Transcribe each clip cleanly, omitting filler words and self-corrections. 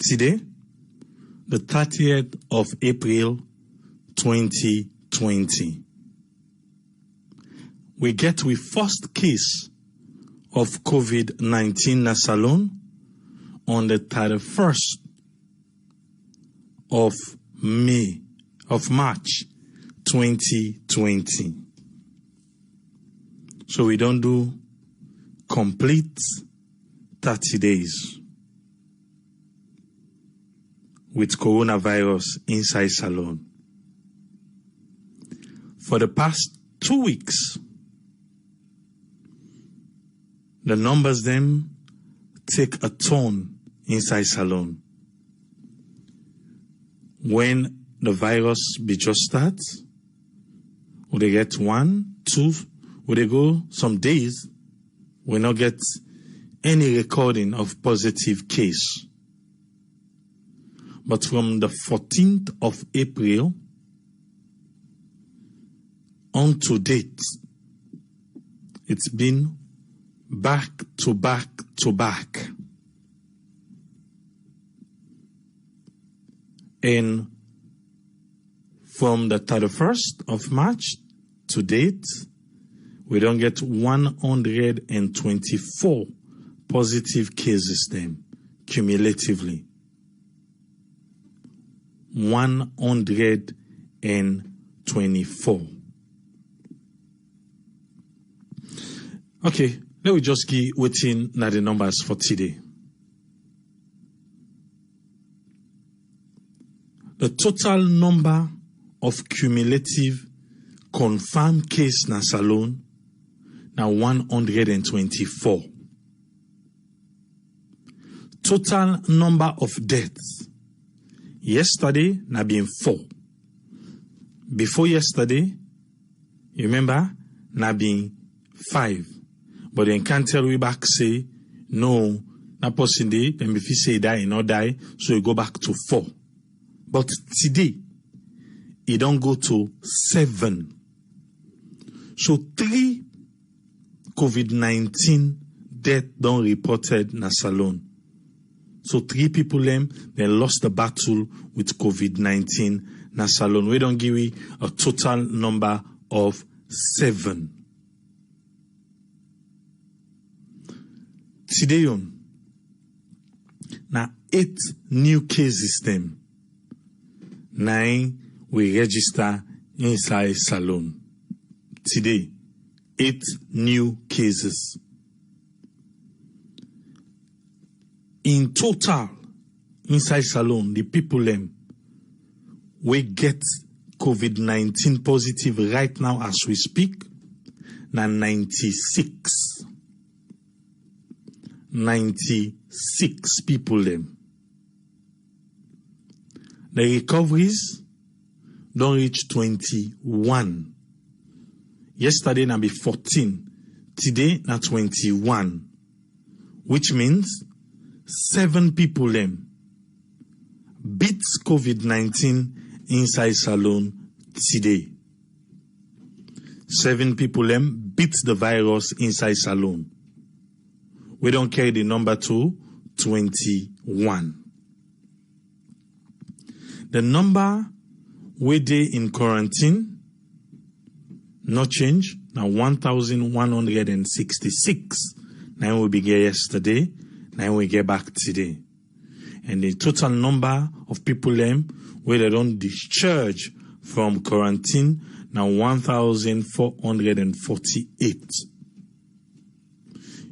Today, the 30th of April, 2020. We get with first case of COVID-19 na Salone on the 31st of March 2020. So we don't do complete 30 days with coronavirus inside Salone. For the past 2 weeks, the numbers them take a turn inside Salone. When the virus be just start, would they get 1, 2, would they go some days, we not get any recording of positive case. But from the 14th of April on to date, it's been back to back to back. And from the 31st of March to date, we don't get 124 positive cases then, cumulatively. 124. Okay, let me just keep waiting na the numbers for today. The total number of cumulative confirmed case na Salone na 124. Total number of deaths yesterday na been 4. Before yesterday, you remember, na been 5. But then can't tell we back say, no, na person day, then if you say die, not die, so you go back to 4. But today, it don't go to 7. So 3 COVID-19 death don't reported na Salone. So 3 people they lost the battle with COVID-19 na Salone. We don't give you a total number of 7. Today on, na 8 new cases them. 9 we register inside Salone. Today, 8 new cases. In total, inside Salone, the people them we get COVID-19 positive right now as we speak, na 96. 96 people them. The recoveries don't reach 21. Yesterday na be 14. Today na 21. Which means 7 people them beats COVID-19 inside Salone today. 7 people them beats the virus inside Salone. We don't carry the number to 21. The number we day in quarantine, no change. Now 1,166. Now we began yesterday. Now we get back today. And the total number of people them where they don't discharge from quarantine now 1,448.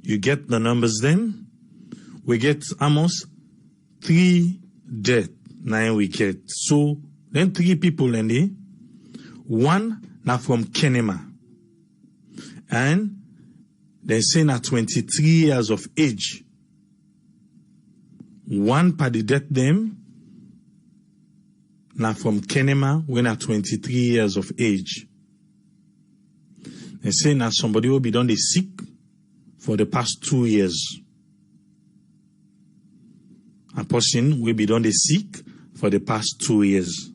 You get the numbers then? We get almost 3 deaths. Now we get. So then 3 people in there. 1 now from Kenema. And they say now 23 years of age. 1 per the death them. Now from Kenema, when at 23 years of age. They say now somebody will be done the sick for the past 2 years. A person will be done the sick for the past 2 years.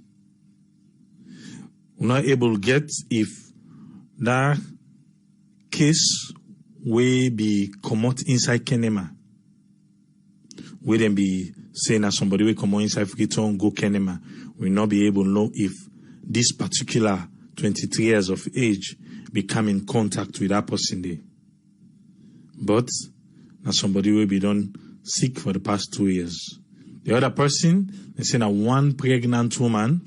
We're not able to get if that case will be come out inside Kenema. Will then be saying that somebody will come inside Freetown, go Kenema, will not be able to know if this particular 23 years of age become in contact with that person there. But now somebody will be done sick for the past 2 years. The other person, they say that one pregnant woman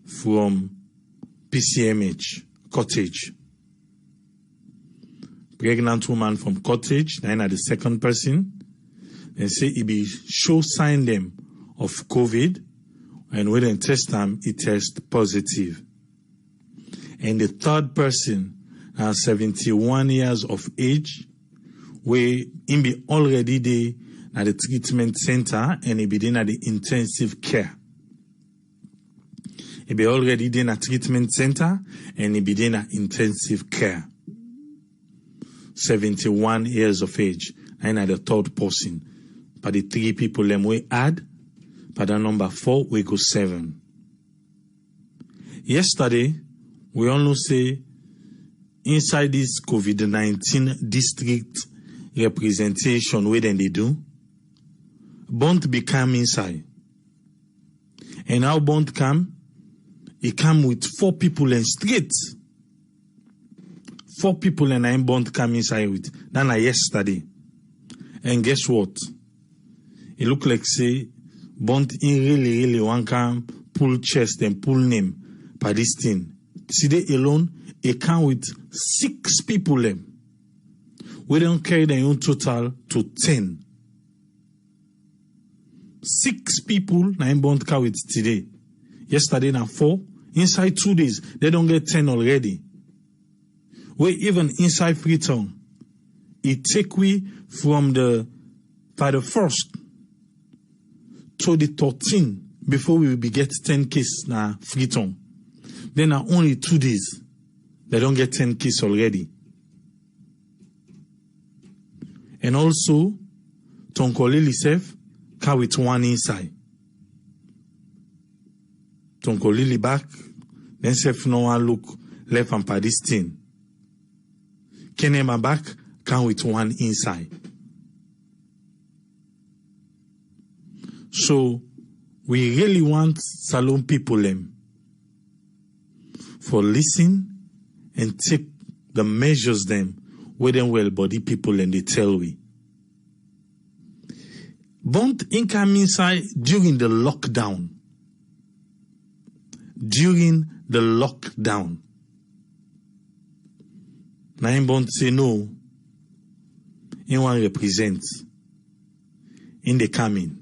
from PCMH, Cottage. Pregnant woman from Cottage, then at the second person, they say it be show sign them of COVID, and when they test them, it test positive. And the third person, 71 years of age, where he be already there at the treatment center and he be there at the intensive care. He be already there at treatment center and he be there at intensive care. 71 years of age, and at the third person. But the 3 people them we add, but the number 4 we go 7. Yesterday, we all say inside this COVID-19 district representation, where then they do, Bond become inside. And how Bond come? He come with 4 people and straight. 4 people and I'm Bond come inside with. Than yesterday. And guess what? It look like say Bond in really want come pull chest and pull name by this thing. Today alone, he come with 6 people them. We don't carry their own total to 10. 6 people na Bond carry with today. Yesterday na 4. Inside 2 days, they don't get 10 already. We even inside Freetown, it take we from the 1st to the 13 before we will be get 10 cases na Freetown. Then na only 2 days, they don't get 10 cases already. And also, Tonkolili self carry with 1 inside. Tonkolili back, then self no one look left and by this thing. Kenema back, come with 1 inside. So, we really want Salon people them for listen and take the measures them with them well body people and they tell we. Bond income inside during the lockdown. During the lockdown. Now Bond say no. He want represent in the coming.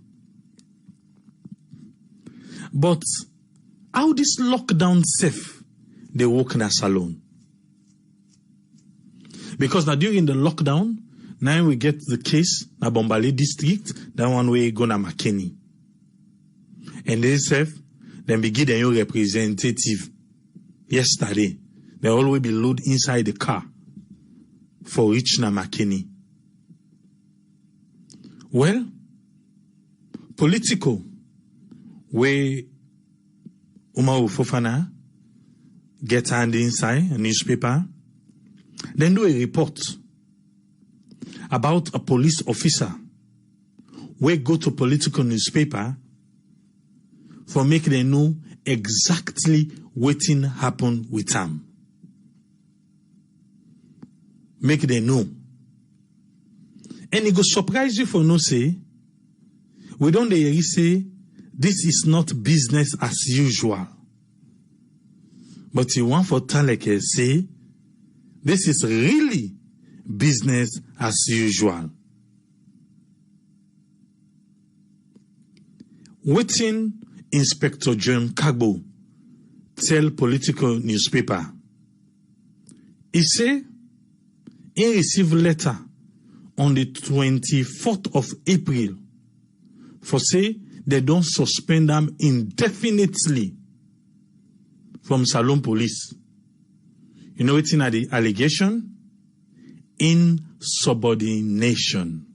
But how this lockdown safe they work in a salon? Because now during the lockdown, now we get the case na Bombali district, that one way go na Makeni. And they say, then begin the new representative yesterday. They always be load inside the car for reach na Makeni. Well, political where Umaru Fofana get hand inside a newspaper, then do a report about a police officer where go to political newspaper for make them know exactly what happened with him. Make them know. And it go surprise you for no say, we don't say, this is not business as usual. But you want for Taleke say, this is really business as usual. Waiting Inspector John Kagbo tell political newspaper. He say, he received letter on the 24th of April for say they don't suspend them indefinitely from Salon Police. You know what's in the allegation? Insubordination.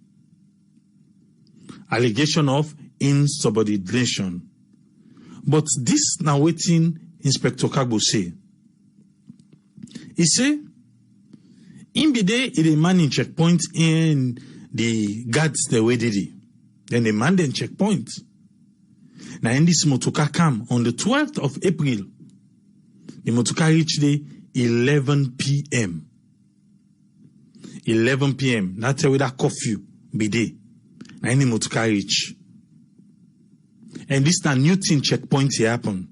Allegation of insubordination. But this now waiting Inspector Kagbo say. He say, in the day, it a man in checkpoint in the guards the way did it. Then they man them checkpoint. Now in this motoka come on the 12th of April. The motoka reach the 11 p.m. 11 p.m. That's where that curfew be there. Now in the motoka reach. And this is a new thing checkpoint here happen.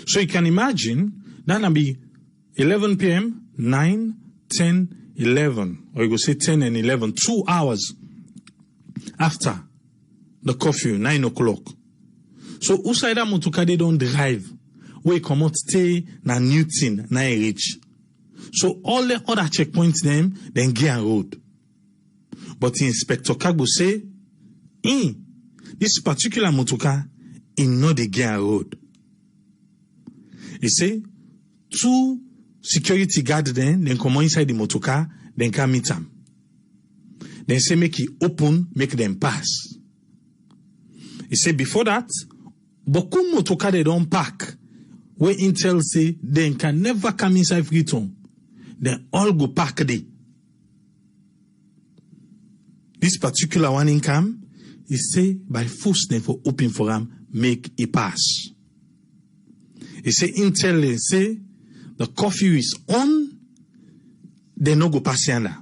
So you can imagine that will be 11 p.m., 9, 10, 11. Or you go say 10 and 11. 2 hours after the curfew, 9 o'clock. So outside that motoka they don't drive. We come out stay na new thing, na reach. So all the other checkpoints them, then get a road. But Inspector Kagbo say, this particular motoka is not the get a road. He say, 2 security guards then come inside the motoka, then come meet them. Then say make it open, make them pass. He say before that, Boku motoka they don't park. Where Intel say they can never come inside Freetown. They all go park there. This particular one in come, he say by force them for open for them, make a pass. He say Intel they say the curfew is on, they no go pass yonder.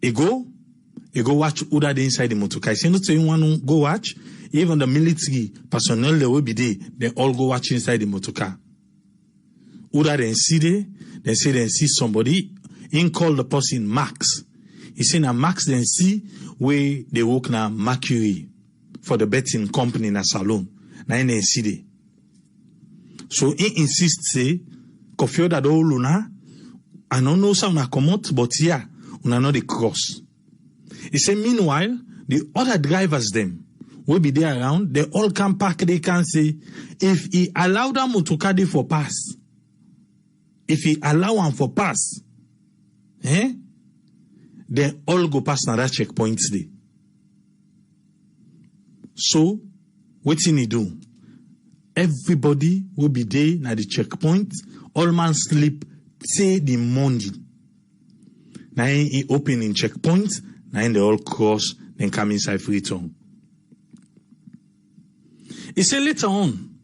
He go watch Uda inside the motoka. He say not saying one go watch. Even the military personnel they will be there. They all go watch inside the motoka. Uda then see somebody. In call the person Max. He say na Max then see where they work na Mercury for the betting company na salon. Na in then see there. So he insist say Kofi that all luna. I don't know some na come out, but yeah, una know the cross. He say meanwhile the other drivers them will be there around. They all can park. They can say if he allow them motoka for pass. If he allow them for pass, they all go past another checkpoint there. So, what he do? Everybody will be there at the checkpoint. All man sleep say the morning. Now he open in checkpoint. Now they all cross. Then come inside Freetown. He said later on,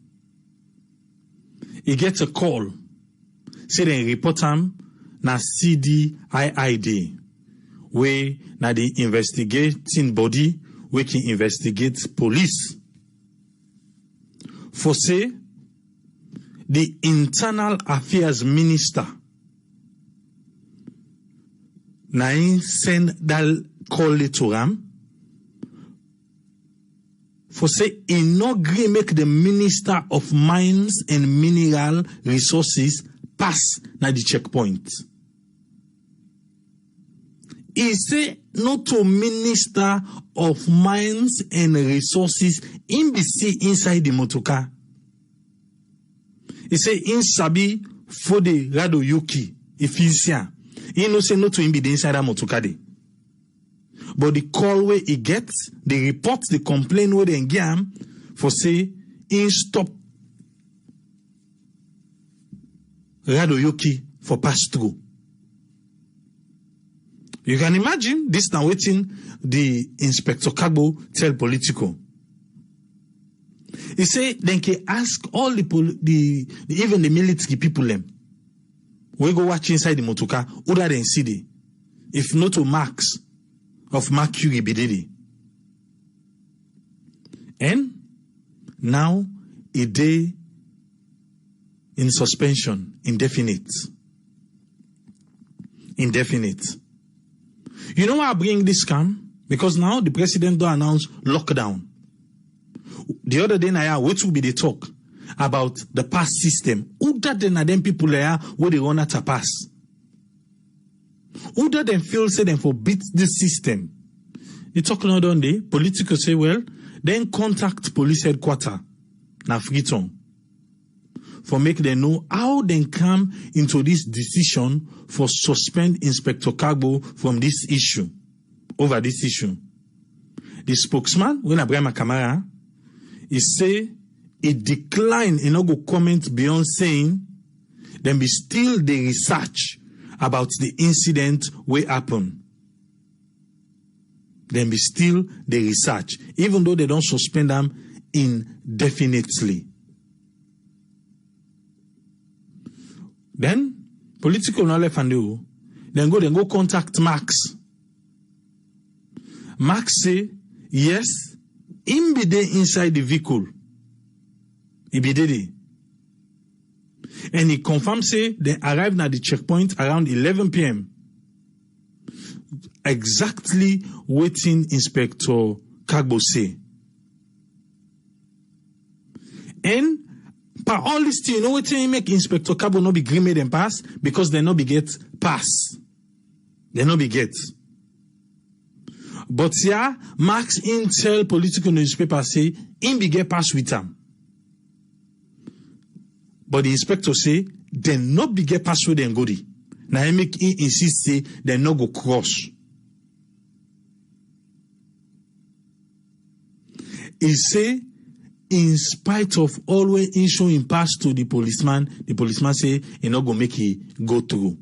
he gets a call. Say they report him na CDIID, where na the investigating body we can investigate police. For say the internal affairs minister na send that call to him. For say, he no agree make the Minister of Mines and Mineral Resources pass na the checkpoint. He say not to Minister of Mines and Resources in BC inside the motoka. He say in sabi for the Rado Yuki Efisia. He no say not to him be the inside the motoka de. But the call where he gets, the report, the complaint where they get him for say, in stop Radoyoki for pass through. You can imagine this now waiting the Inspector Kagbo tell Politico. He say then can ask all even the military people them. We go watch inside the motoka, other than CD. If not to Max of Mercury Bididi. And now a day in suspension, indefinite. You know why I bring this come? Because now the president don't announce lockdown. The other day now, what will be the talk about the pass system? Who that then people there where they want to pass? Who that them feel say them forbid this system? They talk not on day. Political say well, then contact police headquarters na Freetown for make them know how they come into this decision for suspend Inspector Kagbo from this issue, over this issue. The spokesman, when Abraham Kamara, he say he declined, he no go comment beyond saying, then be still the research about the incident wey happen. then be still the research, even though they don't suspend them indefinitely. Then, political knowledge and do, then go contact Max. Max say, yes, him be there inside the vehicle. He be there. And he confirmed say they arrived at the checkpoint around 11 p.m. Exactly waiting Inspector Kagbo say. And by all this thing, you know what you make Inspector Kagbo not be green made and pass? Because they not be get pass. They not be get. But yeah, Max Intel political newspaper say him be get pass with them. But the inspector say they not be get pass with them go di. Now he make him insist say they not go cross. He say in spite of always issuing pass to the policeman say he not go make he go through.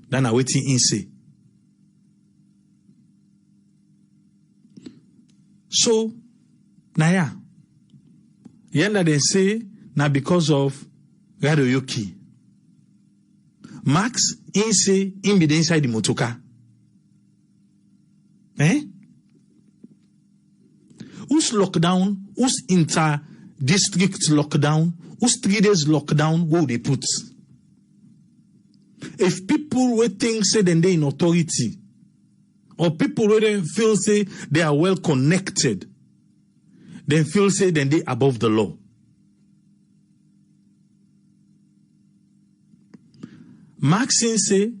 Then I waiting in say. So, Naya, yenda they say, now because of Radoyoki. Max, in say, in be inside the motoka. Who's lockdown? Who's inter-district lockdown? Who's 3 days lockdown? What they put? If people will think, say, then they in authority, or people who feel say they are well connected, then feel say then they above the law. Maxine say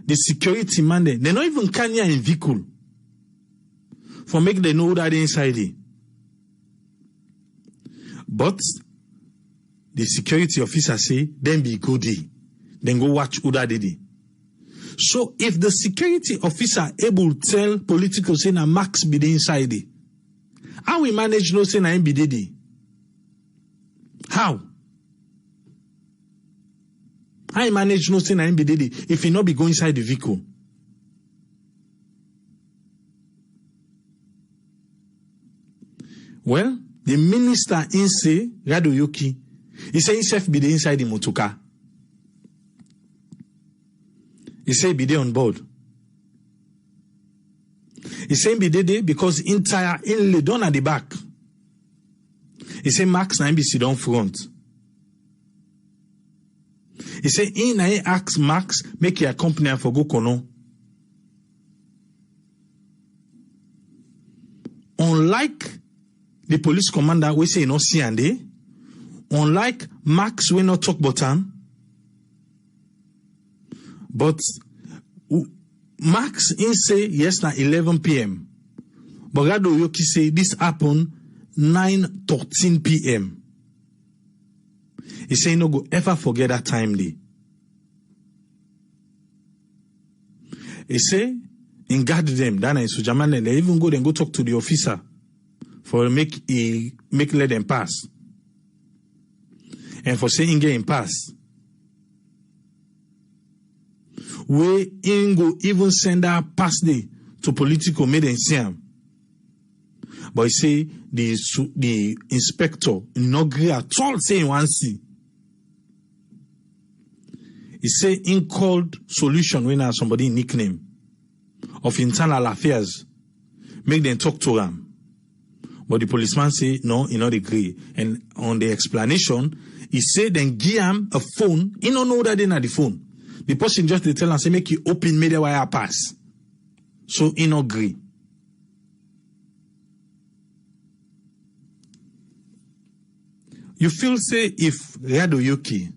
the security man they not even Kenya in vehicle for make they know that they inside it. But the security officer say then be goody, then go watch who that did it. So if the security officer able to tell political say na Max be the inside it, how we manage no say na him be the? How? How he manage no say na him be the if he not be going inside the vehicle? Well, the minister in say Radoyoki, he say himself be the inside the motoka. He say be there on board. He say be there because entire inlay done at the back. He say Max na him be sit down front. He say in na he ask Max make he accompany him for go kono. Unlike the police commander we say no see and they, unlike Max we not talk about him. But Max in say yes na 11 p.m. But Radoyoki say this happened 9:13 p.m. He say no go ever forget that time day. He say in guard them that in Sujaman they even go talk to the officer for make let them pass. And for saying get him pass. We go even send our pass day to political made and see him. But he say the inspector no agree at all say he want see. He say in called solution when somebody nickname of internal affairs make them talk to him. But the policeman say no, he not agree. And on the explanation, he say then give him a phone. He don't know that they not the phone. The person just they tell and say make you open media wire pass. So he not agree. You feel say if Radoyoki,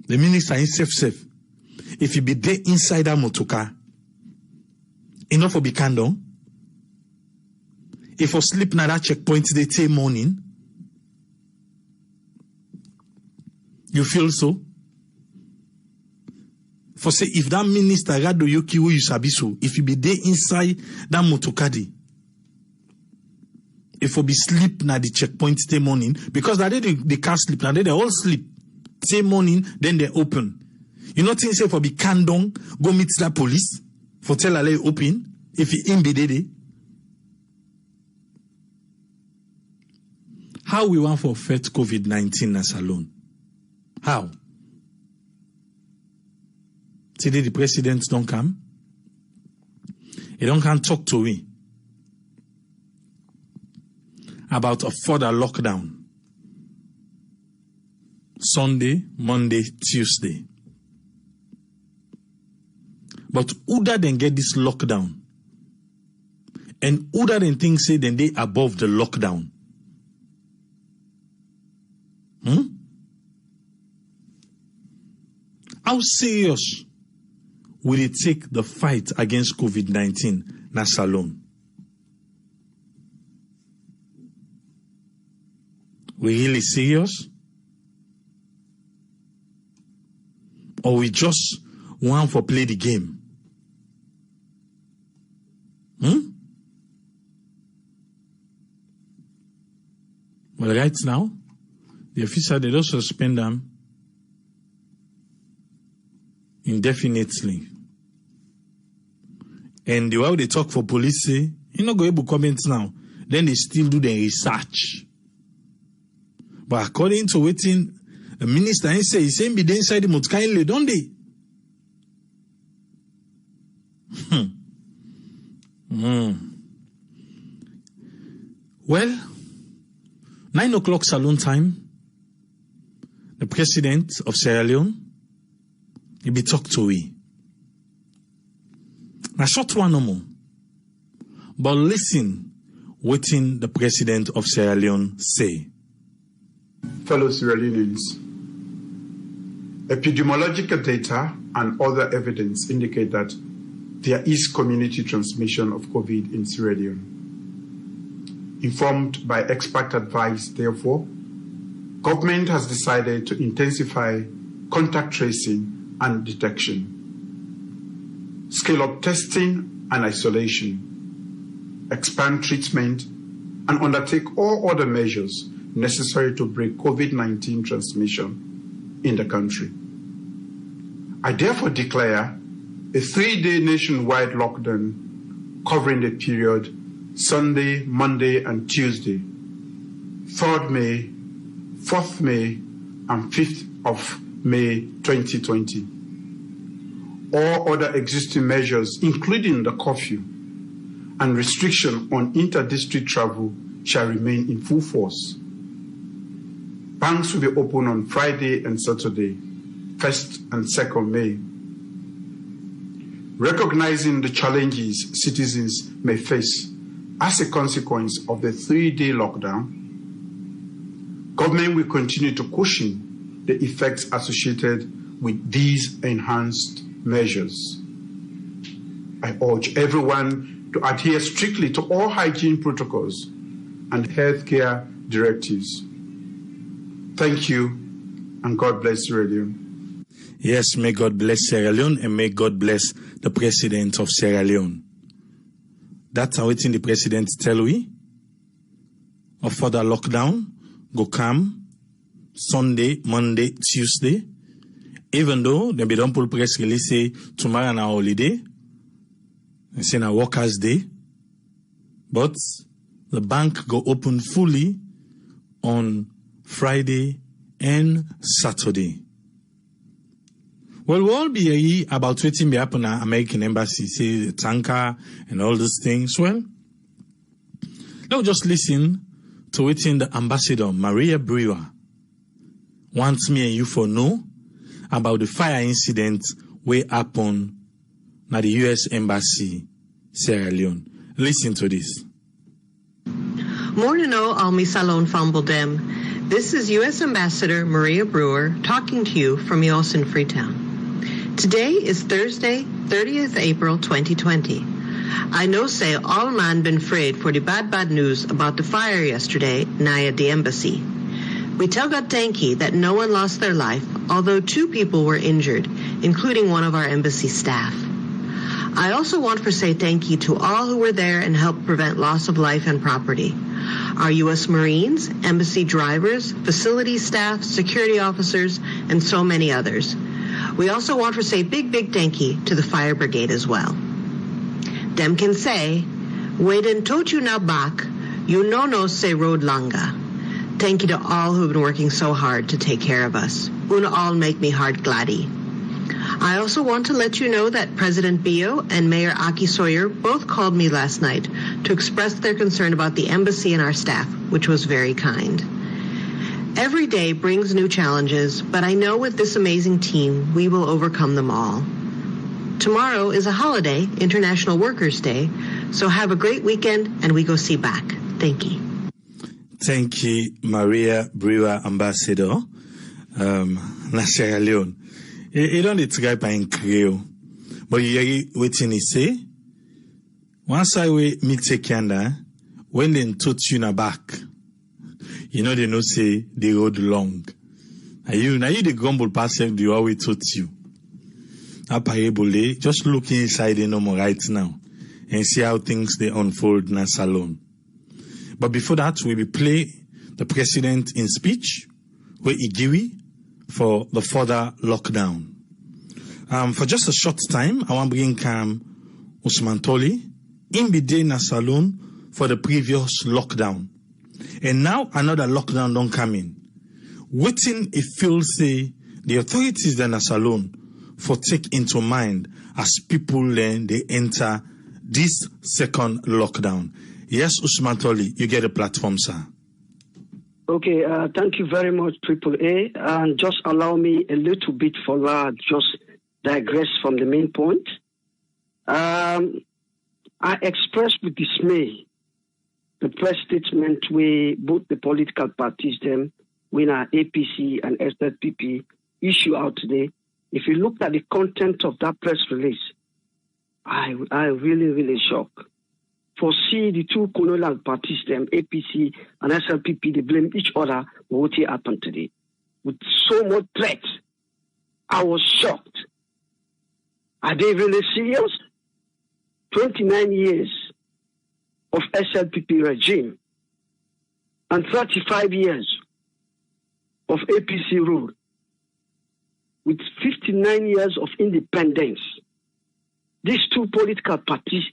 the minister himself safe, if he be there inside that motoka, enough for be candle. If for sleep na that checkpoint they say morning, you feel so? For say if that minister Radoyoki who you sabi so, if you be there inside that motokadi, if for be sleep na the checkpoint say morning, because that they can't sleep, now they all sleep. Say morning, then they open. You know things say for be candong, go meet that police, for tell Ale open, if he in be there. how we want to fight COVID-19 as alone? How? Today the president don't come. He don't come talk to me about a further lockdown. Sunday, Monday, Tuesday. But who then get this lockdown? And who then think say then they above the lockdown? How serious will it take the fight against COVID-19 na salon? We really serious? Or we just want to play the game? Well, right now, the officer, they don't suspend them indefinitely. And the way they talk for police say, you not go able to comment now. Then they still do the research. But according to waiting, the minister he say, he saying be the inside the most kindly, don't they? Well, 9 o'clock saloon time, the president of Sierra Leone, he be talked to we. Now short one no more. But listen, waiting the president of Sierra Leone say. Fellow Sierra Leoneans, epidemiological data and other evidence indicate that there is community transmission of COVID in Sierra Leone. Informed by expert advice, therefore, government has decided to intensify contact tracing and detection, scale up testing and isolation, expand treatment, and undertake all other measures necessary to break COVID-19 transmission in the country. I therefore declare a 3-day nationwide lockdown covering the period Sunday, Monday, and Tuesday, 3rd May, 4th May, and 5th of May 2020. All other existing measures, including the curfew and restriction on inter-district travel, shall remain in full force. Banks will be open on Friday and Saturday, 1st and 2nd May. Recognizing the challenges citizens may face as a consequence of the 3-day lockdown, government will continue to cushion the effects associated with these enhanced measures. I urge everyone to adhere strictly to all hygiene protocols and healthcare directives. Thank you, and God bless Sierra Leone. Yes, may God bless Sierra Leone and may God bless the president of Sierra Leone. That's how it's in the president tell we. A further lockdown go come Sunday, Monday, Tuesday. Even though they be don't pull press release say tomorrow na holiday, and say na workers' day, but the bank go open fully on Friday and Saturday. Well, we'll all be here about waiting be happen at American Embassy, say the tanker and all those things. Well, now just listen to waiting the ambassador, Maria Brewer, wants me and you for know about the fire incident way happen at the U.S. Embassy, Sierra Leone. Listen to this. Morning, Almi Salon Fambledem. This is U.S. Ambassador Maria Brewer talking to you from Yos in Freetown. Today is Thursday, 30th April 2020. I know say all man been afraid for the bad news about the fire yesterday nigh at the embassy. We tell God thank you that no one lost their life, although 2 people were injured, including one of our embassy staff. I also want to say thank you to all who were there and helped prevent loss of life and property. Our U.S. Marines, embassy drivers, facility staff, security officers, and so many others. We also want to say big thank you to the fire brigade as well. Them can say, wait and told you now back, you no say road langa. thank you to all who have been working so hard to take care of us. Una all make me heart gladdy. I also want to let you know that President Bio and Mayor Aki Sawyer both called me last night to express their concern about the embassy and our staff, which was very kind. Every day brings new challenges, but I know with this amazing team, we will overcome them all. Tomorrow is a holiday, International Workers' Day, so have a great weekend and we go see back. Thank you. Thank you, Maria Brewer, Ambassador, na Sierra Leone. You don't need to go by in Creole, but you hear waiting he say. Once I wait me take Canada, when they touch you na back, you know they no say the road long. Now you the grumble pass them, they always touch you. Apparently, just look inside the normal right now and see how things they unfold in a salon. But before that, we will play the president in speech where he give for the further lockdown. For just a short time, I want to bring Usman Toli in the day na salon for the previous lockdown. And now another lockdown don't come in. Waiting if feels say the authorities in a salon for take into mind as people learn they enter this second lockdown. Yes, Usman Toli, you get a platform, sir. Okay, thank you very much, AAA. And just allow me a little bit for just digress from the main point. I expressed with dismay the press statement where both the political parties, them, when our APC and SZPP issue out today. If you look at the content of that press release, I really shocked. For see the two colonial parties, them APC and SLPP, they blame each other for what happened today. With so much threat, I was shocked. Are they really serious? 29 years of SLPP regime and 35 years of APC rule, with 59 years of independence. These two political parties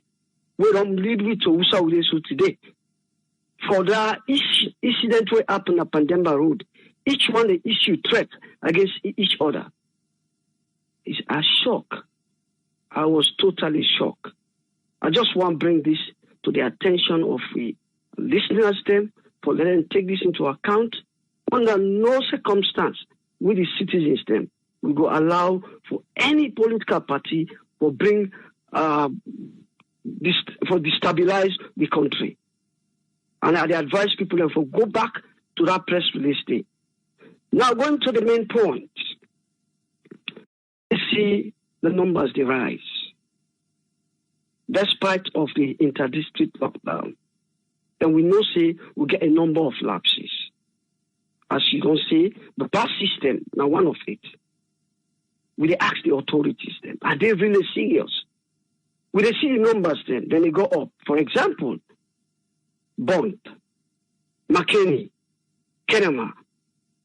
will lead with to today. For the incident that happened at Pandemba Road, each one they issue threat against each other. It's a shock. I was totally shocked. I just want to bring this to the attention of the listeners them, for letting them take this into account. Under no circumstance will the citizens them will go allow for any political party to bring destabilize the country. And I advise people to go back to that press release day. Now going to the main point. You see the numbers they rise. Despite of the inter-district lockdown. And we know say we get a number of lapses. As you don't say, the pass system, now one of it. We ask the authorities then, are they really serious? We see the numbers then they go up. For example, Bond, McKinney, Kenema,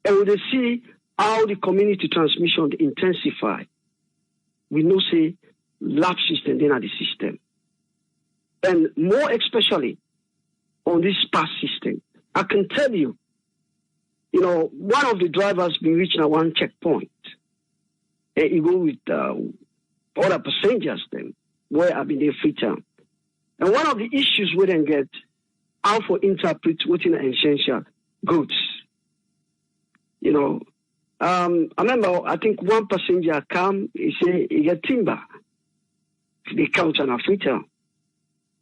and we see how the community transmission intensify. We know say lapses then in the system. And more especially on this pass system. I can tell you, one of the drivers been reaching at one checkpoint. And you go with other passengers then, where I've been there free time. And one of the issues we then get how for interpret within essential goods. I remember I think one passenger come, he say he get timber. They couch on a free time.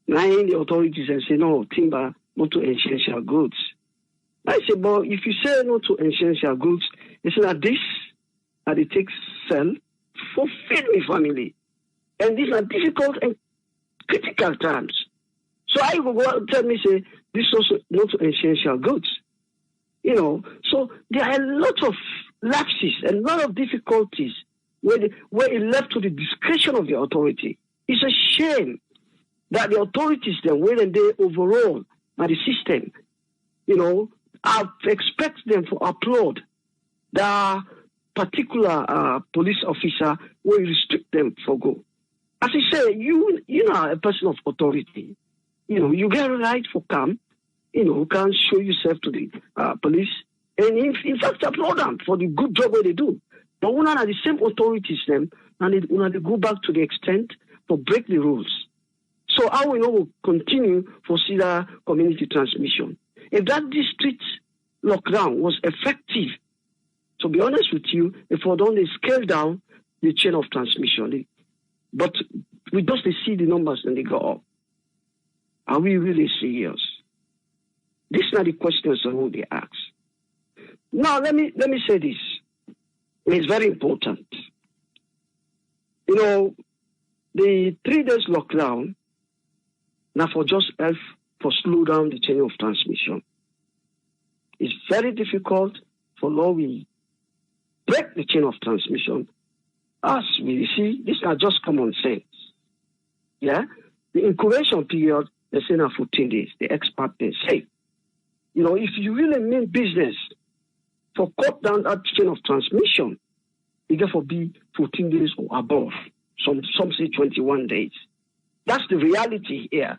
Now the authorities and say no, timber not to essential goods. I say, but if you say no to essential goods, it's not this that it takes sell for feed me family. And these are difficult and critical times. So I will go and tell me, say, this is also not essential goods. So there are a lot of lapses and a lot of difficulties where it left to the discretion of the authority. It's a shame that the authorities then, when they overall by the system, I expect them to applaud the particular police officer will restrict them for go. As I say, you are a person of authority. You get a right for come, you can't show yourself to the police. And in fact, applaud them for the good job that they do. But we are the same authorities, them, and they go back to the extent to break the rules. So how we know will continue for CEDA community transmission. If that district lockdown was effective, to be honest with you, if we don't scale down the chain of transmission, but we just see the numbers and they go up. Are we really serious? These are the questions that will be asked. Now, let me say this. It's very important. The 3 days lockdown, now for just help for slow down the chain of transmission. It's very difficult for law we break the chain of transmission. As we see, these are just common sense. Yeah? The incubation period, they say now 14 days. The expert, they say. If you really mean business, for cut down that chain of transmission, it therefore be 14 days or above. Some say 21 days. That's the reality here.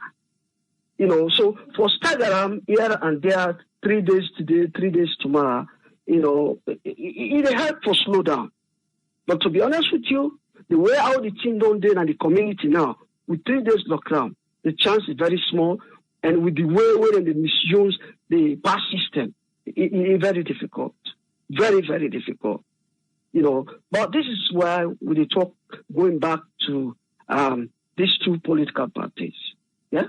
So for stagger here and there, 3 days today, 3 days tomorrow, it help for slow down. But to be honest with you, the way how the team don't do and the community now, with 3 days lockdown, the chance is very small. And with the way they misuse the pass system, it's very difficult. Very, very difficult. But this is why we talk going back to these two political parties. Yeah?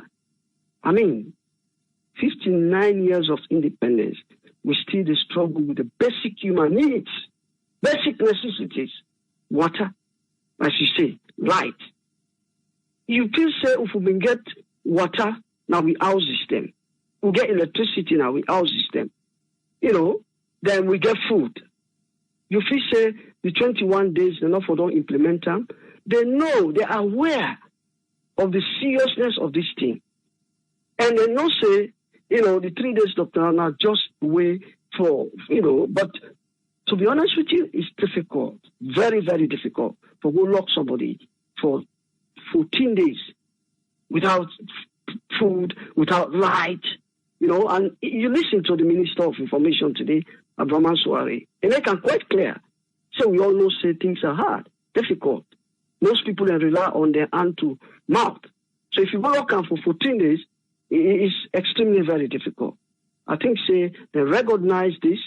59 years of independence, we still struggle with the basic human needs, basic necessities, water, as you say, light. You can say if we can get water, now we house them. We get electricity, now we house them. Then we get food. You feel say the 21 days, enough for don't implement them. They know, they are aware of the seriousness of this thing. And they know say, the 3 days lockdown are just way for, but to be honest with you, it's difficult. Very, very difficult for go lock somebody for 14 days without food, without light, and you listen to the Minister of Information today, Abraman Suare, and they can quite clear. So we all know say things are hard, difficult. Most people rely on their hand to mouth. So if you go lock for 14 days, it's extremely very difficult. I think say they recognize this,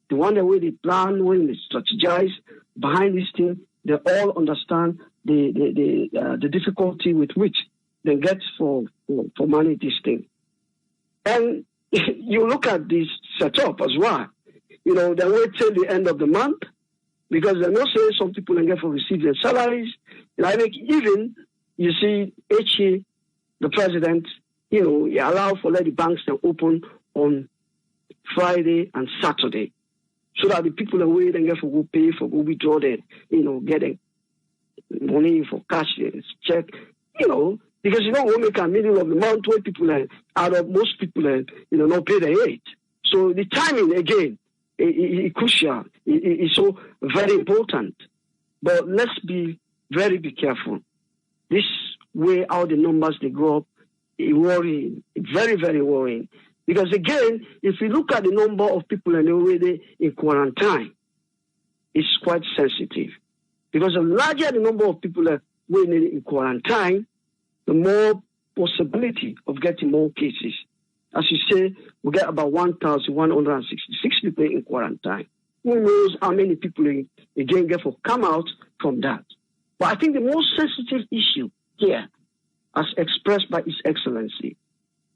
the one the way they plan, when they strategize behind this thing, they all understand the difficulty with which they get for manage this thing. And you look at this setup as well. They wait till the end of the month because they know say some people can get for receive their salaries. Even you see HA, the president, he allow for let the banks to open on Friday and Saturday, so that the people away then get for go pay for go withdraw their, getting money for cash, check, because we make a middle of the month where people most people not pay their aid. So the timing again is crucial. It's so very important. But let's be very careful. This way how the numbers they go up, it's worrying. It's very, very worrying. Because again, if you look at the number of people already in quarantine, it's quite sensitive. Because the larger the number of people that were in quarantine, the more possibility of getting more cases. As you say, we get about 1,166 people in quarantine. Who knows how many people again get for come out from that? But I think the most sensitive issue here, as expressed by His Excellency,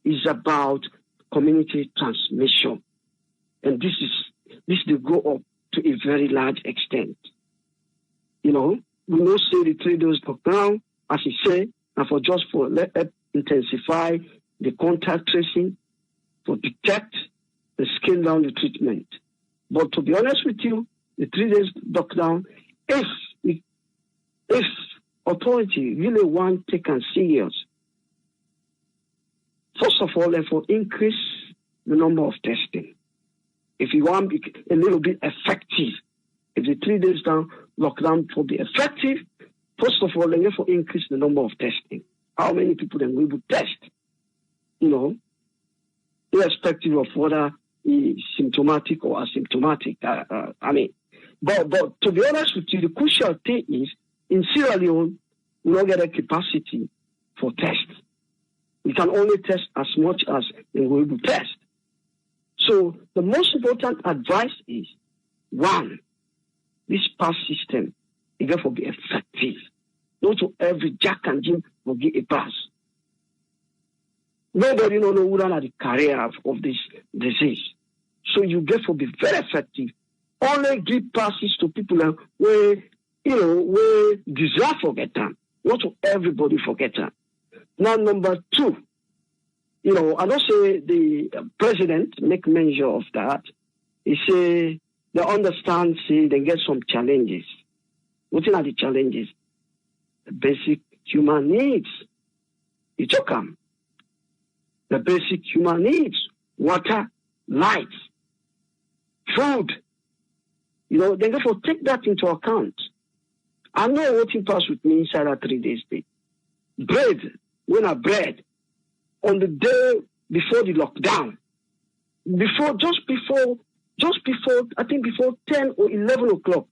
is about community transmission. And this will go up to a very large extent. We know say the 3 days lockdown, as he say, and let intensify the contact tracing, to detect and scale down the treatment. But to be honest with you, the 3 days lockdown, if authority really want to take and serious, first of all, therefore, increase the number of testing. If you want a little bit effective, if the 3 days lockdown will be effective, first of all, therefore, increase the number of testing. How many people then we would test? irrespective of whether it's symptomatic or asymptomatic. But to be honest with you, the crucial thing is, in Sierra Leone, we don't get a capacity for tests. We can only test as much as we're able to test. So the most important advice is, one, this pass system is going to be effective. Not to every Jack and Jim will get a pass. Nobody know who are the carrier of this disease. So you get to be very effective. Only give passes to people where deserve forget them. Not to everybody forget them. Now, number two, I don't say the president make mention of that. He say they understand, see, they get some challenges. What are the challenges? The basic human needs. You took them. The basic human needs, water, light, food. They have to take that into account. I know what it passed with me inside that 3 days stay. Bread, when I bread, on the day before the lockdown, just before, I think before 10 or 11 o'clock,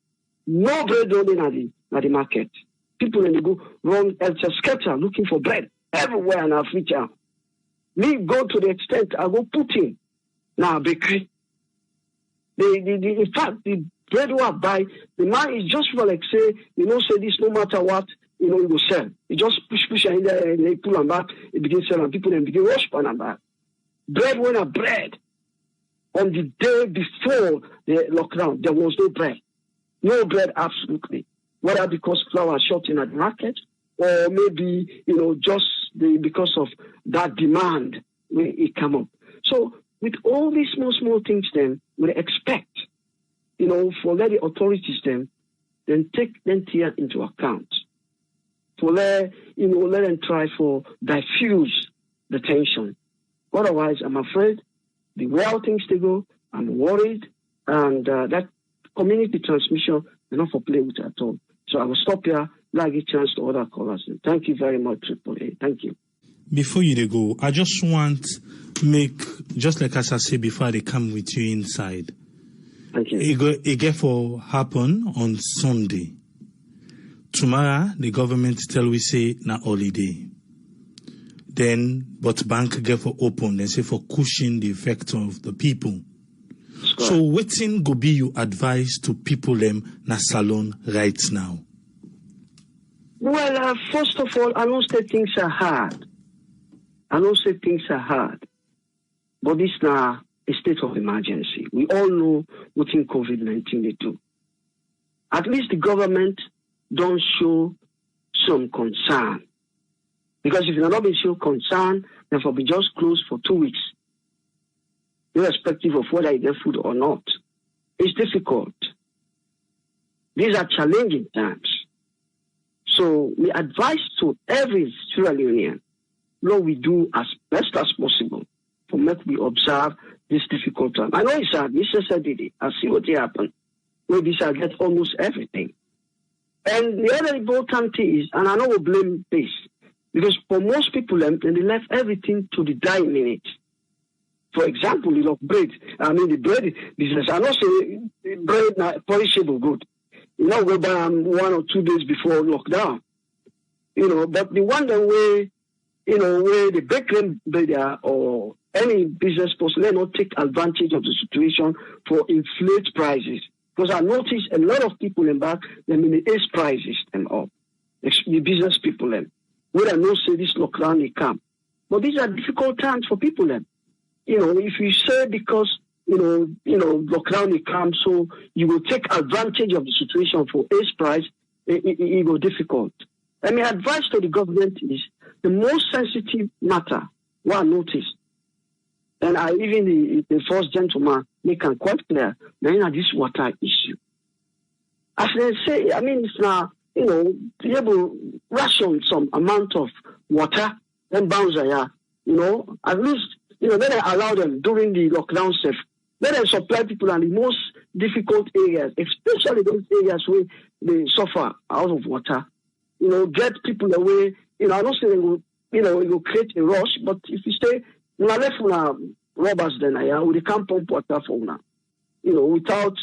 no bread rolling at the market. People they go run scatter looking for bread everywhere in Africa. Me go to the extent I go put in now bakery. In fact, the bread what I buy, the man is just for like say, say this no matter what, he will sell. He just push in there and they pull them back, he begin selling, people then begin rush on them back. Bread when I bread. On the day before the lockdown, there was no bread. No bread, absolutely. Whether because flour short in at the market, or maybe, just because of that demand when it come up. So with all these small things then, we expect, for let the authorities then take them here into account. For let them try for diffuse the tension. Otherwise, I'm afraid the way how things they go, I'm worried, and that community transmission is not for play with at all. So I will stop here, like a chance to other callers. Thank you very much, AAA. Thank you. Before you go, I just want just like as I said before, they come with you inside. Thank you. It get for happen on Sunday. Tomorrow, the government tell we say na holiday. Then, but bank get for open. They say for cushion the effect of the people. So, waiting go be your advice to people them na salon right now? Well, first of all, I don't say things are hard. But this now a state of emergency. We all know what in COVID-19 they do. At least the government don't show some concern. Because if you're not being show concern, then for be just closed for 2 weeks, irrespective of whether you get food or not. It's difficult. These are challenging times. So we advise to every Sierra Leonean, what we do as best as possible to make we observe this difficult time. I know it's hard. Mr. Sadidi, I see what happened. Maybe I get almost everything. And the other important thing is, and I know we blame this, because for most people, they left everything to the dying minute. For example, the bread business. I know say bread na perishable good. Go buy 1 or 2 days before lockdown. But the one that way, where the bakery or any business person, they not take advantage of the situation for inflate prices. Because I notice a lot of people in back, they ace prices and all. The business people them. Where I know say this lockdown they come. But these are difficult times for people then. If you say because lockdown will come, so you will take advantage of the situation for ace price, it will be difficult. And my advice to the government is the most sensitive matter, what I noticed, and even the first gentleman make it quite clear, now this water issue. As they say, it's now, be able to ration some amount of water and bounce at least, then they allow them during the lockdown safe. Let them supply people in the most difficult areas, especially those areas where they suffer out of water. Get people away. I don't say they will, it will create a rush, but if you stay, left robbers then we can't pump water for now. Without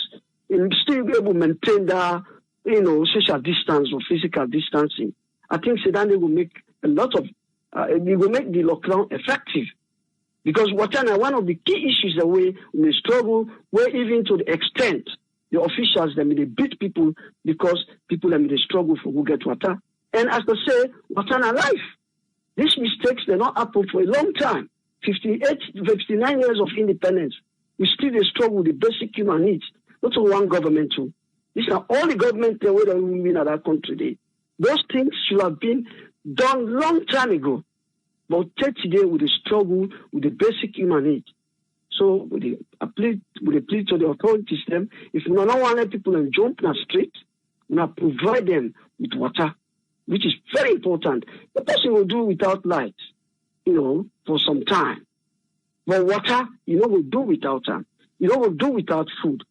still be able to maintain that, social distance or physical distancing. I think Sudan will make a lot of, it will make the lockdown effective. Because water is one of the key issues that we struggle, where even to the extent the officials, they beat people because people they struggle for who get water. And as I say, water is life. These mistakes, they not happen for a long time. 59 years of independence. We still struggle with the basic human needs. Not only one government too. These are all the government that we in that country today. Those things should have been done long time ago. But today with the struggle with the basic human needs. So with the plea to the authorities, them, if we don't want to let people jump in the street, we now provide them with water, which is very important. The person will do without lights, for some time. But water, we'll do without them. We'll do without food.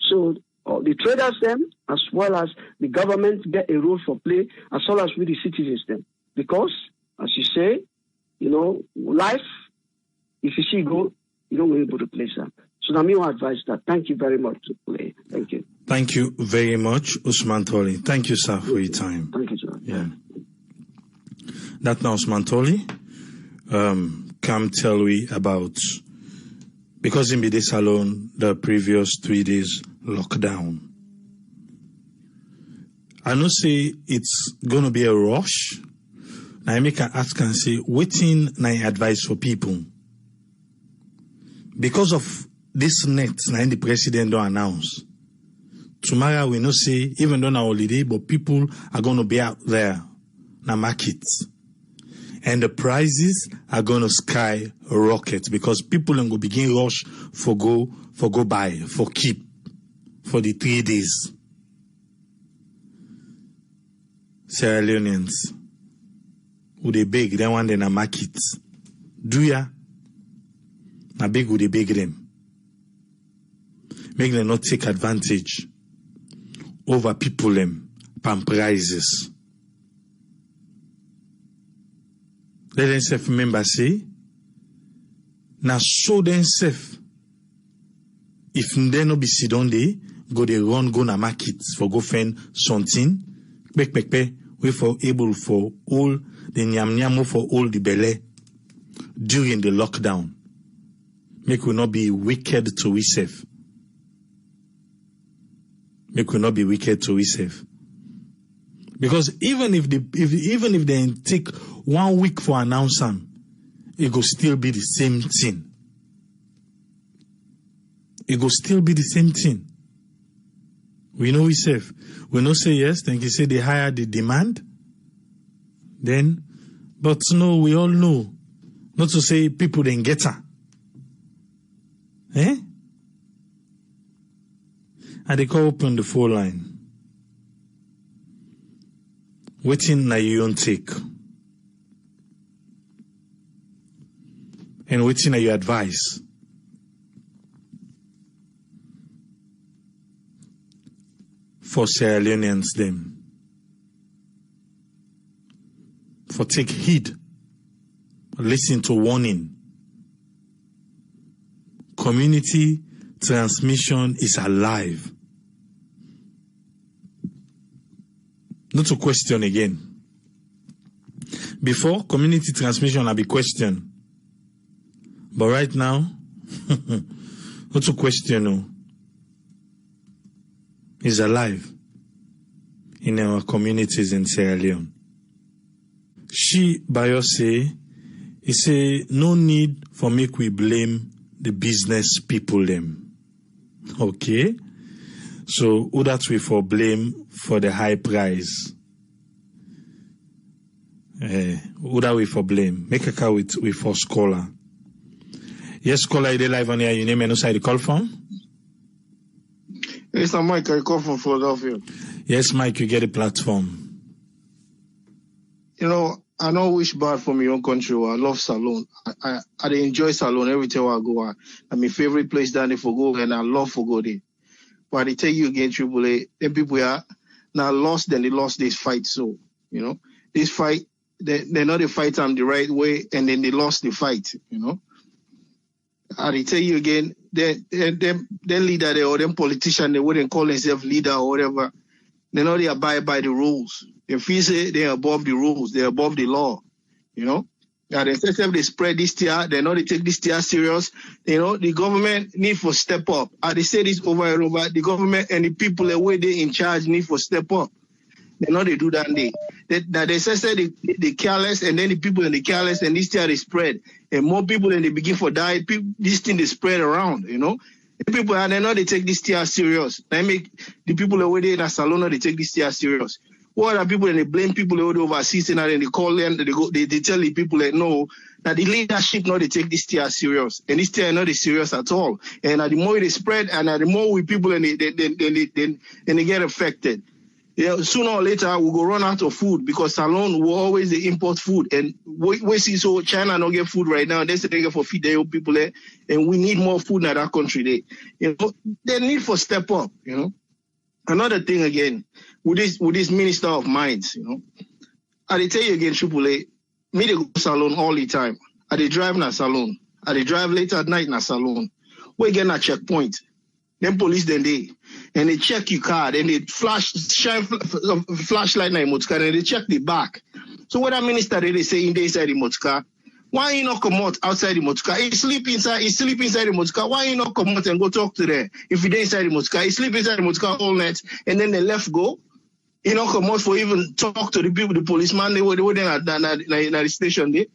So the traders, them, as well as the government, get a role for play, as well as with the citizens, them. Because, as you say, life, if you see go, we're able to place that. So now me will advise that. Thank you very much. Thank you. Thank you very much, Usman Toli. Thank you, sir, for your time. Thank you, sir. Yeah. That now Usman Toli come tell we about, because in this alone, the previous 3 days lockdown. I know say it's going to be a rush. Now I make an ask and say, waiting my advice for people. Because of this net, now the president don't announce. Tomorrow we know say, even though now holiday, but people are going to be out there na markets. And the prices are going to skyrocket because people are going to begin rush for go buy, for keep, for the 3 days. Sierra Leoneans, who they beg, they want them na markets. Do ya? Na beg who they beg them. Make them not take advantage over people them pan prices. Let them self remember say, na show them self. If they no be sit down there, go they run go na markets for go find something. We for able for all the nyam for all the belly during the lockdown. Make we not be wicked to we self. Make we not be wicked to we self. Because even if they take 1 week for announcement, it will still be the same thing. It will still be the same thing. We know we safe. We know say yes, then you say they higher the demand. Then, but no, we all know. Not to say people then get her. Eh? And they call open the phone line. Waiting na you don't take. And waiting na your advice. For Sierra Leoneans them. For take heed. Listen to warning. Community transmission is alive. Not to question again. Before, community transmission had be questioned. But right now, not to question, no. Is alive in our communities in Sierra Leone. She, Bayo say, he say, no need for make we blame the business people them. Okay? So, who that we for blame for the high price? Who that we for blame? Make a call with for scholar. Yes, scholar, you live on here. You name and no side call from? Yes, I'm Mike. I call from Philadelphia. Yes, Mike, you get a platform. I know wish bad for my own country. I love Salone. I enjoy Salone every time I go. I'm my favorite place down there for go, and I love for go there. But they take you against AAA, then people are now lost. Then they lost this fight. So this fight, they're not a fight the right way, and then they lost the fight. I tell you again, them leader there or them politician, they wouldn't call themselves leader or whatever. They know they abide by the rules. If we say they're above the rules, they're above the law, you know. And they spread this tier, they know they take this tier serious. You know, the government need for step up. And they say this over and over. The government and the people the way they in charge need for step up. They know they do that. They say they careless, and then the people and the careless, and this tier they spread. And more people and they begin for die. This thing they spread around, you know. The people and they know they take this tier serious. They make the people the way they in Salona, they take this tier serious. What are people and they blame people overseas and then they call them, they tell the people that no, that the leadership know they take this tier serious. And this tier not serious at all. And the more they spread and the more we people and they get affected. Yeah, sooner or later we go run out of food because Salon will always they import food. And we see so China don't get food right now. They say they get for feed their people there. And we need more food in that country there. You know, they need for step up, you know. Another thing again, with this minister of mines, you know, I tell you again, Shupule, me they go salon all the time. I they drive in a salon. I they drive late at night in a salon. We get a checkpoint. Then police then and they check your car, then they shine flashlight in your motor car, and they check the back. So what that minister they say in the inside the motor car, why you not come out outside the motor car? He sleep inside the motor car. Why you not come out and go talk to them? If you dey inside the motor car, he sleep inside the motor car all night, and then they left go. You know, come out for even talk to the people, the policeman, they were there at the station there.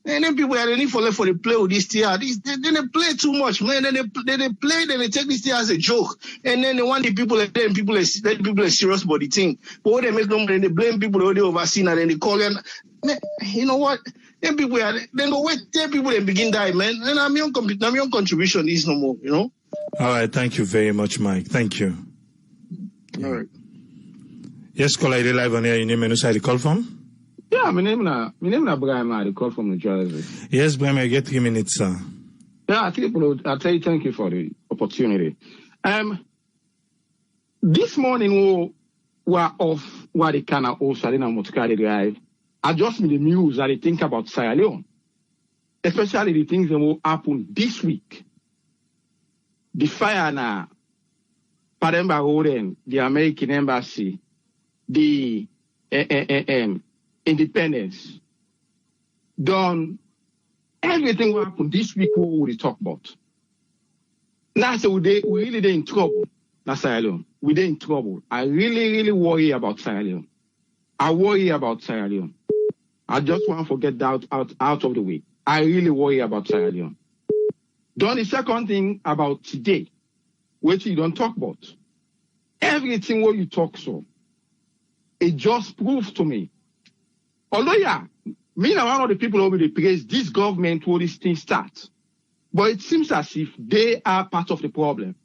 And then people are need for the play with this TR. They play too much, man. Then they play, then they take this TR as a joke. And then they want the people, and then people are serious about the thing. But what they make them, then they blame people who they overseen, and then they call them. You know what? Then people then go wait, then people then begin die, man. And I'm your contribution is no more, you know. All right, thank you very much, Mike. Thank you. All right. Yes, caller, you live on air. Your name and who the call from? Yeah, my name is Brian. I call from New Jersey. Yes, Brian, you get 3 minutes, sir. Yeah, I'll tell you thank you for the opportunity. This morning we were off where the kind of also in a motorcar drive. I just made the news that I think about Sierra Leone, especially the things that will happen this week. The fire now, Pademba Road, the American Embassy, the Independence, done everything will happen this week. We will talk about. Now, so we really in trouble. That's Sierra Leone. We're in trouble. I really worry about Sierra Leone. I worry about Sierra Leone. I just want to get that out of the way. I really worry about Sierra Leone. Then the second thing about today, which you don't talk about. Everything what you talk so, it just proves to me. Although, yeah, me and one of the people who will praise this government where this thing starts. But it seems as if they are part of the problem.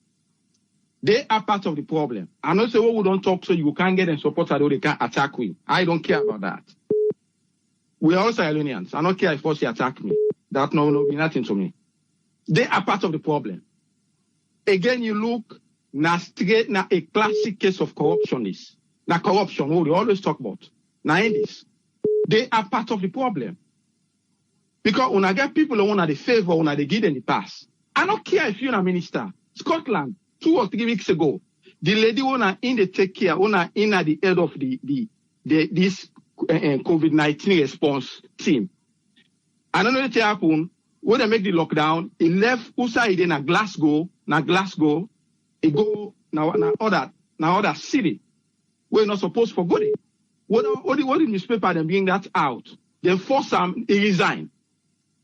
They are part of the problem. I'm not saying we don't talk so you can't get them support or they can't attack me. I don't care about that. We are all Sierra-Leoneans. I don't care if they attack me. That no be nothing to me. They are part of the problem. Again, you look, now a classic case of corruption is. Now corruption, what we always talk about. Now in this, they are part of the problem. Because when I get people who want the favor, when they give them the pass. I don't care if you're a minister. Scotland, 2 or 3 weeks ago, the lady who in the take care, who in at the head of this COVID-19 response team. I don't know what happened. When they make the lockdown, he left outside in Glasgow, he go now other city. We're not supposed to go there. What the newspaper then bring that out? Then force him, he resign.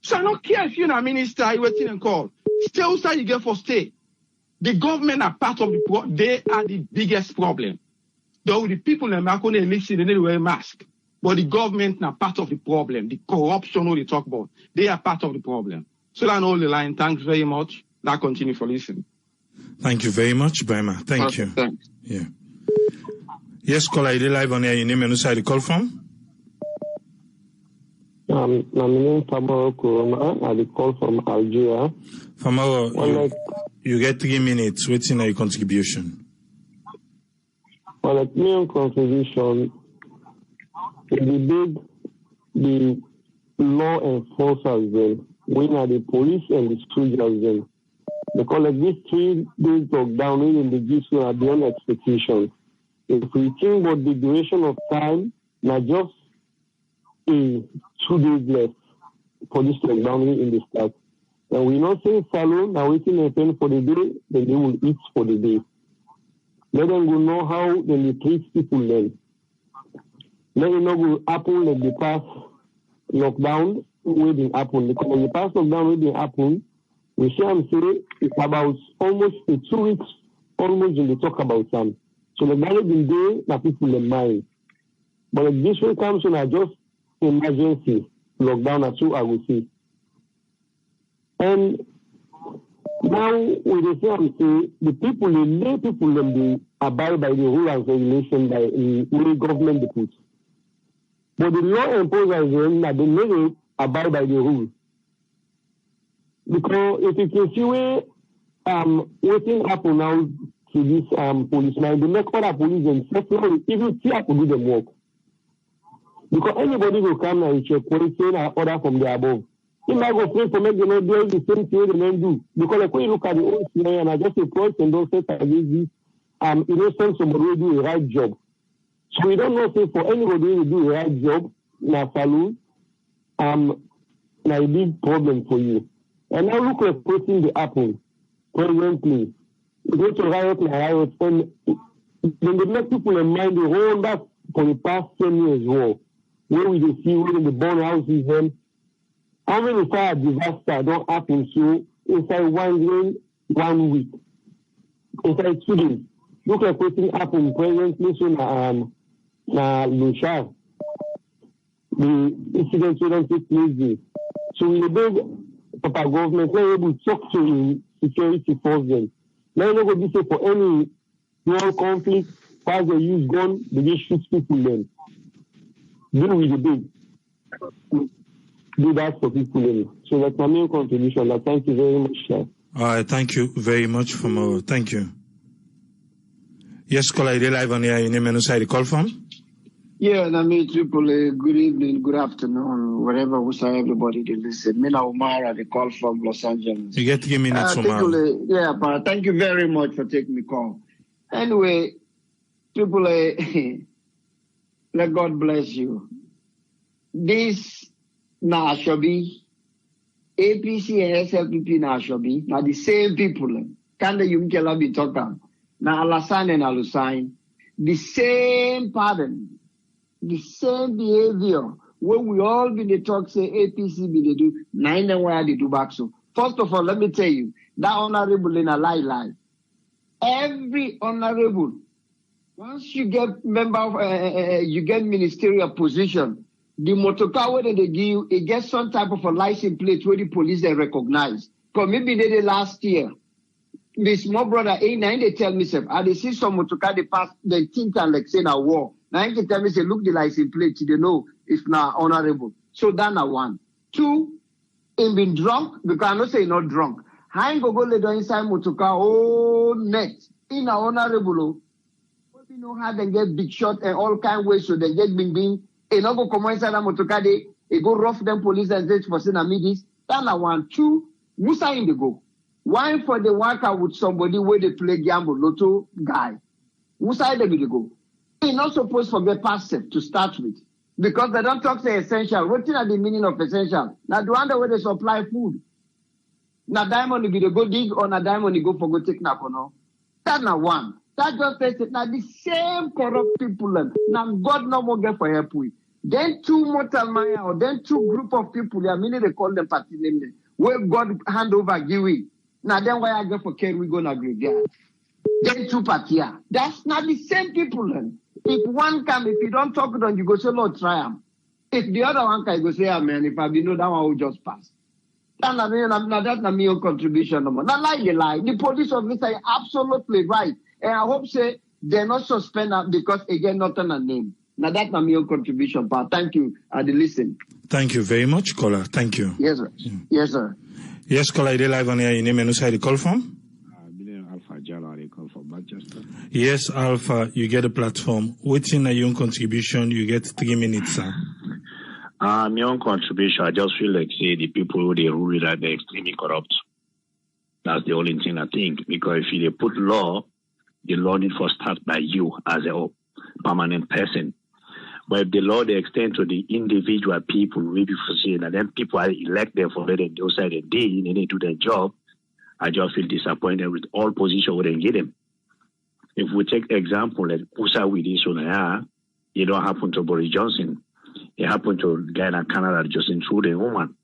So I don't care if you're a minister, you waiting and call. Stay outside, you get for stay. The government are part of the problem. They are the biggest problem. Though the people in America, they listen and they wear mask. But the government are part of the problem. The corruption we talk about, they are part of the problem. So that's all the line. Thanks very much. That continue for listening. Thank you very much, Brema. Thank you. Thanks. Yeah. Yes, caller, you live on air. Your name and who the call from? My name is Famaro Kuroma. I call from Algeria. Famaro, you get 3 minutes. What's in your contribution? Well, the main contribution is the law enforcers, when are the police and the soldiers then. Because like this 3 days lockdown in the gives are beyond expectations. If we think about the duration of time, not just 2 days left for this lockdown in the start. And we not say salon, now waiting a pen for the day, then they will eat for the day. Let them go know how they treat people then. Let them know will happen like the past lockdown where they happen. Because when the past lockdown where they happen, we see and say it's about almost 2 weeks, almost when they talk about some. So the guy been there, now people in mind. But if this one comes on just emergency lockdown, that's what I would say. And now we say and say the people, the lay people, they abide by the rule and regulation by the government they put. But the law imposes them that they never abide by the rule. Because if you can see where waiting happen now to this policeman, they make other police themselves even see how to do them work. Because anybody will come and check when saying an order from the above. He might go free for make them do the same thing the men do. Because like when you look at the old scenario and I just approach and don't say against this, send somebody to do a right job. So we don't know say for anybody to do a right job in a saloon, a big problem for you. And now look at what's the apple presently. You go to riot, and then they make people in mind the whole that for the past 10 years war. Where we see where the burn houses them. How many fire disaster don't happen so inside 1 week? Inside 2 days. Look at what's happened presently so na Lucia. The incidents don't take place there. So we beg Papa government, not able to talk to security force them. Now not going to say for any small conflict, as they use gun, they just shoot people then. Deal with the big. Do that for people then. So that's my main contribution. Thank you very much, sir. All right, thank you very much thank you. Yes, caller, you're live on here. Your name and who side you call from? Yeah, and I mean, Triple, good evening, good afternoon, wherever we say everybody to listen. Mina Umara, they call from Los Angeles. You get to give me that Triple, yeah, but thank you very much for taking me call. Anyway, Triple, let God bless you. This na Ashobi, APC and SLPP na Ashobi, now the same people. Kanda Yumkela be talking. Na Alassane and Alusain, the same pattern. The same behavior when we all be the talk say APC be the do 9 and where they do back so. First of all, let me tell you that honorable in a lie. Every honorable, once you get member of you get ministerial position, the motorcar where they give you, it gets some type of a license plate where the police they recognize. Because maybe they did last year. This small brother A9 they tell me I they see some motorcar they pass they think and like say a war. Now you can tell me, say, look the license plate, they know if not honorable. So that's one. 2, him been drunk, because I not say not drunk. I ain't go later inside motorcar, net, in a honorable. We know how they get big shot and all kind of ways, so they get bing. They not go come inside a motorcar, they go rough them police and say for saying midis. That's one. 2, who sign they go? One for the worker with somebody where they play gamble, lotto guy. Who side they go? You're not supposed to forget passive to start with. Because they don't talk say essential. What is the meaning of essential? Now, the one where they supply food. Now, diamond will be the go dig or na diamond will go for go take nap or no. That's not one. That just says it. Now, the same corrupt people. Now, God no more get for help with. Then 2 mortal maya or then 2 group of people. I mean, they call them party name. Where God hand over give we. Now, then why I get for care we go na graveyard. Then 2 party. That's not the same people then. If one come, if you don't talk to them, you go say, Lord, try him. If the other one can, you go say, amen. If I be know that one will just pass. That's not my own contribution no more. Not like the lie. The police officer is absolutely right. And I hope say they're not suspended because again, not on a name. Now that's my own contribution, but thank you. I did listen. Thank you very much, caller. Thank you. Yes, sir. Yes, sir. Yes, caller, you're live on here. Your name and who side you call from? Yes, Alpha, you get a platform. Within your own contribution, you get 3 minutes, sir. My own contribution, I just feel like say the people who they rule that they're extremely corrupt. That's the only thing I think. Because if they put law, the law need to start by you as a permanent person. But if the law they extend to the individual people, maybe for saying that then people are elected for letting those side a day and they do their job, I just feel disappointed with all positions we didn't get them. If we take example like Usa with this one, it don't happen to Boris Johnson. It happened to a guy in Canada just intruding woman.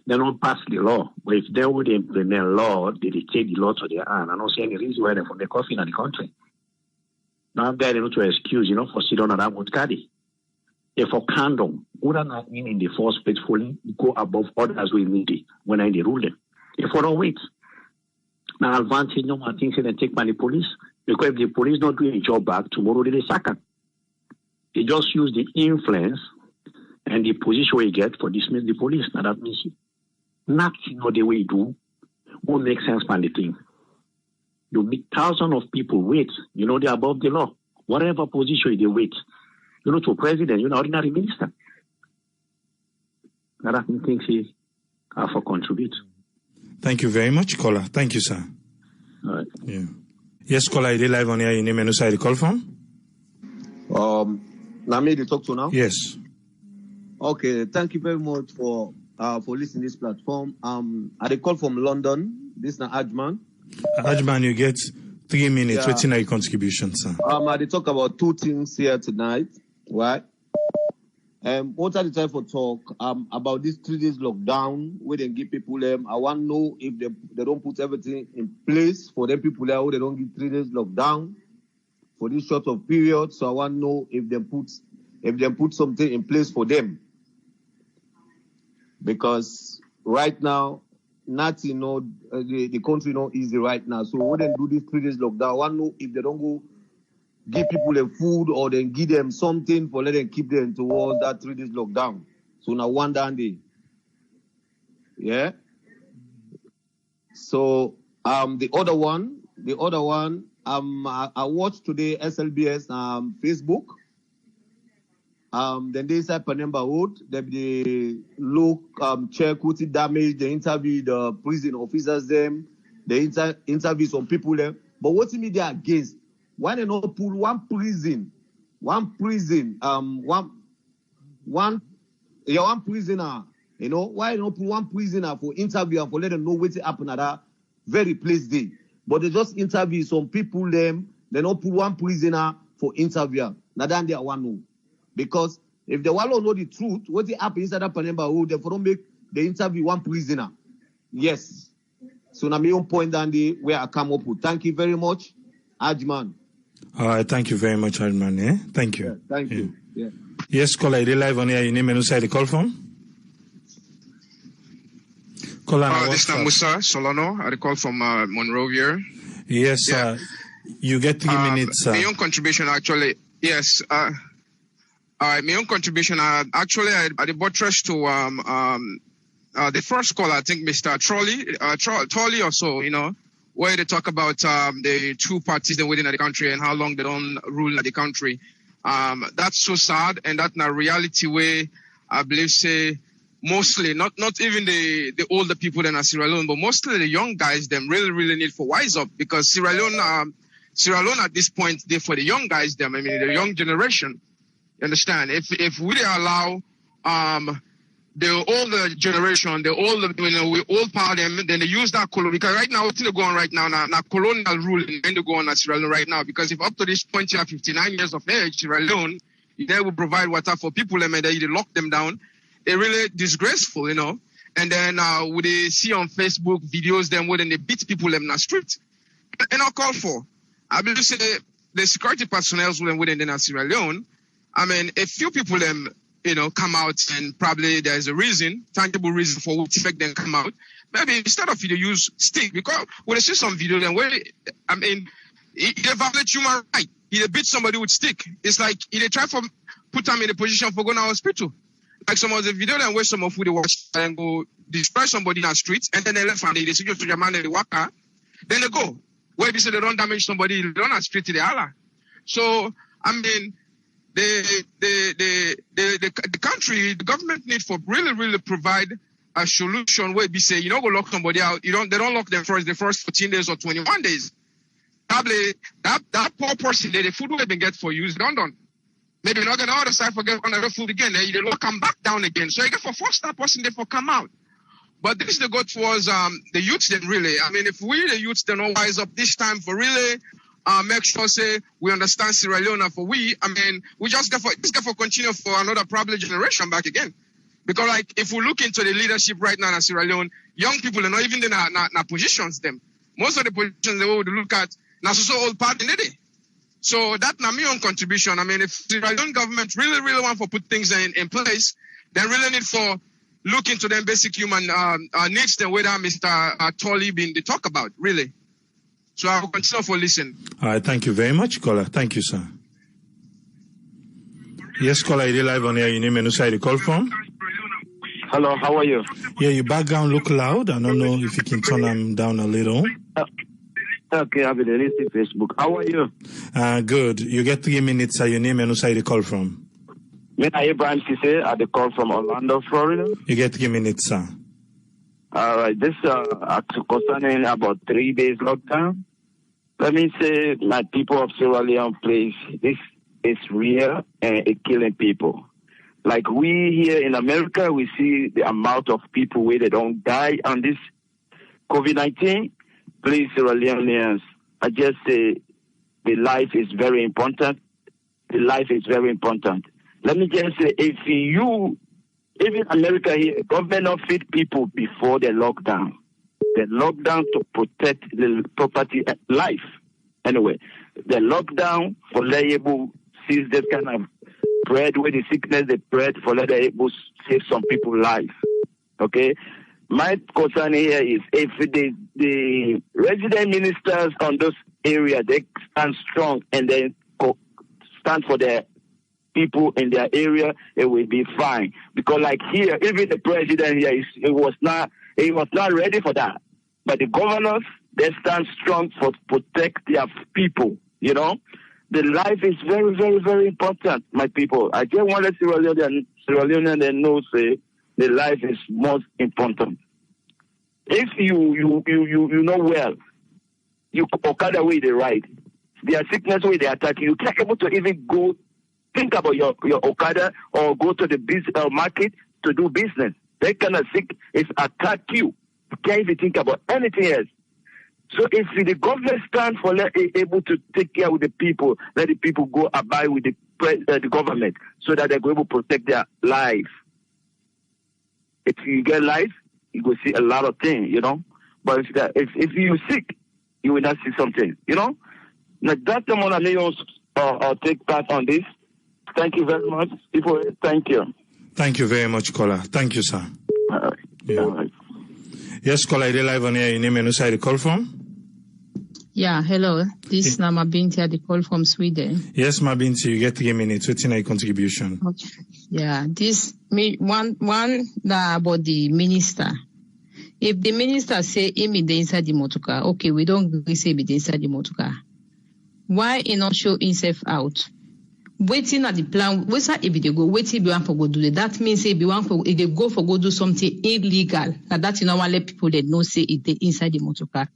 They don't pass the law. But if they would implement law, they take the law to their hand. I don't see any reason why they from the coffin in the country. Now they don't to excuse, for sit down on that would carry. If for condom, would not mean in the first place fully go above others we need it when I rule them. If we don't wait. Now advantage no more things and take by the police. Because if the police not doing the job back, tomorrow they sack them. They just use the influence and the position we get for dismiss the police. Now that means nothing or the way you do won't make sense by the thing. You make thousands of people wait. They're above the law. Whatever position they wait. To president, ordinary minister. Now that things he have to contribute. Thank you very much, caller. Thank you, sir. All right. Yeah. Yes, caller, you live on here. Your name and who call from? Name to talk to now? Yes. Okay, thank you very much for listening to this platform. I call from London. This is Ajman. Ajman, you get 3 minutes. What's in your contribution, sir? I talk about two things here tonight, right? What are the time for talk about this 3 days lockdown where they give people I want to know if they don't put everything in place for them people there who they don't give 3 days lockdown for this short of period. So I want to know if they put something in place for them. Because right now, nothing, the country not easy right now. So when they do this 3 days lockdown, I want to know if they don't go give people a food or then give them something for let them keep them towards that 3 days lockdown. So now one day. Yeah. So the other one, I watched today SLBS Facebook. Then they said Panemba Road, they look check what's damage, they interview the prison officers them, they interview some people there. But what's in media against? Why they not pull one prisoner, why they not pull one prisoner for interview and for let them know what's happen at that very place day. But they just interview some people them, they not pull one prisoner for interview. Now then they want know. Because if they want to know the truth, what happened inside that Panemba Road, they don't make the interview one prisoner. Yes. So now my own point down there where I come up with. Thank you very much, Ajman. All right, thank you very much, Ajman. Thank you. Yeah, thank you. Yeah. Yes, caller, you live on here. Your name and who side the call from? Caller, this is Musa Solano. I call from Monrovia. Yes, yeah. You get 3 minutes. My own contribution, actually, yes. My own contribution, actually, I buttress to the first call, I think, Mr. Trolley or so, where they talk about the two parties that within the country and how long they don't rule in the country. That's so sad, and that's not reality where I believe, say, mostly, not even the older people in Sierra Leone, but mostly the young guys, them really need to wise up, because Sierra Leone at this point, they for the young guys, them, the young generation. You understand? If we allow the older generation, we all power them, then they use that colonial, because right now, what's going on right now, colonial rule and they go on at Sierra Leone right now, because if up to this point you have 59 years of age, Sierra Leone, they will provide water for people and they lock them down. It's really disgraceful, And then we they see on Facebook videos them where they beat people in the street. And I call for, I believe say the security personnel within Sierra Leone, a few people come out and probably there's a reason, tangible reason for which make them come out. Maybe instead of you use stick, because when I see some video then where they violate human right. They beat somebody with stick. It's like they try to put them in a position for going to hospital. Like some of the video then where some of who they watch and go destroy somebody in the streets and then they left and they see just to your man and they walk out. Then they go. Where they say they don't damage somebody, they don't have street to the Allah. So the country, the government need for really provide a solution where we say, you don't go lock somebody out. They don't lock them for the first 14 days or 21 days. Probably that poor person, the food will be get for you is done. Maybe not gonna other side forget another food again. Then they lock come back down again. So you get for force that person therefore come out. But this they go towards the youths then really. I mean, if we the youths then all wise up this time for really make sure say we understand Sierra Leone for we. I mean, we just get for continue for another probably generation back again. Because like if we look into the leadership right now in Sierra Leone, young people are not even in our positions them. Most of the positions they would look at now so old part in it. So that na my own contribution. I mean, if Sierra Leone government really want to put things in place, they really need for look into them basic human needs the way that Mr. Tolly been to talk about, really. So I will continue for listen. All right, thank you very much, caller. Thank you, sir. Yes, caller, you're live on air. Your name and who side you call from? Hello, how are you? Yeah, your background look loud. I don't know if you can turn them down a little. Okay, I'll be listening Facebook. How are you? Good. You get 3 minutes. Your name and who side you call from? Me, Abraham Cisse. I call from Orlando, Florida. You get 3 minutes, sir. All right. This concerning about 3 days lockdown. Let me say, my people of Sierra Leone, please, this is real and it's killing people. Like we here in America, we see the amount of people where they don't die on this COVID-19. Please, Sierra Leoneans, I just say the life is very important. The life is very important. Let me just say, if you, even America here, government not feed people before the lockdown. The lockdown to protect the property and life. Anyway, the lockdown for let able seize this kind of bread with the sickness, the bread for let able save some people's life. Okay? My concern here is if the resident ministers on those areas, they stand strong and they stand for their people in their area, it will be fine. Because like here, even the president here, he was not ready for that. But the governors, they stand strong for protect their people, you know. The life is very, very, very important, my people. I just want to Sierra Leoneans know say the life is most important. If you know well, you Okada way they ride, their sickness way they attack you can't able to even go think about your Okada or go to the business market to do business. That kind of sick is attack you. You can't even think about anything else. So if the government stands for able to take care of the people, let the people go abide with the government so that they're able to protect their life. If you get life, you will see a lot of things, you know. But if you're sick, you will not see something, you know. Now that's the one I'll take part on this. Thank you very much. People, thank you. Thank you very much, caller. Thank you, sir. All right. Yeah. All right. Yes, caller, you're live on air. Your name and who side you call from? Yeah, hello. This is Nama Binti. I call from Sweden. Yes, Mabinti, you get 3 minutes. What's in your contribution? Okay. Yeah, one about the minister. If the minister say him is inside the motorcar, okay, we don't agree say he inside the motorcar. Why he not show himself out? Waiting at the plan, what's that if they go, wait if you want to go do that. That means if they go for go do something illegal, that you know want let people that know say it they inside the motorcar.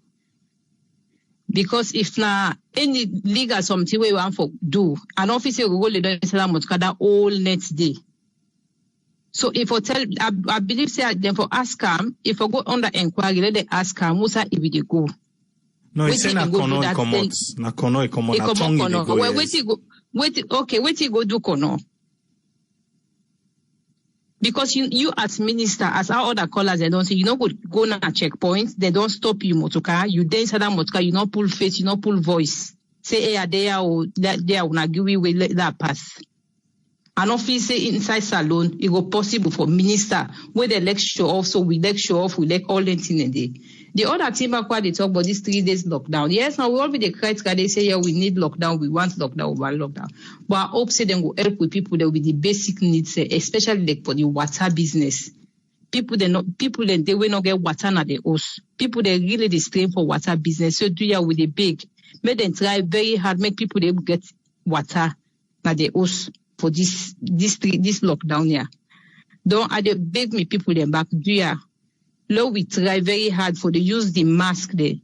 Because if na any legal something we want for do, an officer will go le inside the motorcar that all next day. So if I tell, I believe say then for ask him, if I go under inquiry, let them ask him, what's that if they go? No, it's na kono ikomot. Na kono ikomot. Na tongue they go. Well, wait you go do kono. Because you as minister, as our other callers, they don't say, you know, go na checkpoint, they don't stop you motorcar, you then inside that motorcar, you not pull face, you not pull voice. Say, hey, there or there, when I give you let that pass. An officer inside salon, it go possible for minister, where they lecture off, so we lecture off, we like all the things in the day. The other team they talk about this 3 days lockdown. Yes, now we all be the criteria. They say, yeah, we need lockdown, we want lockdown, we want lockdown. But I hope say them will help with people that will be the basic needs, especially like for the water business. People they will not get water na the house. People they really they strain for water business. So do ya with the big, make them try very hard, make people they get water na the house. for this lockdown here. Don't I beg me people them back do ya. Lord, we try very hard for the use the mask there.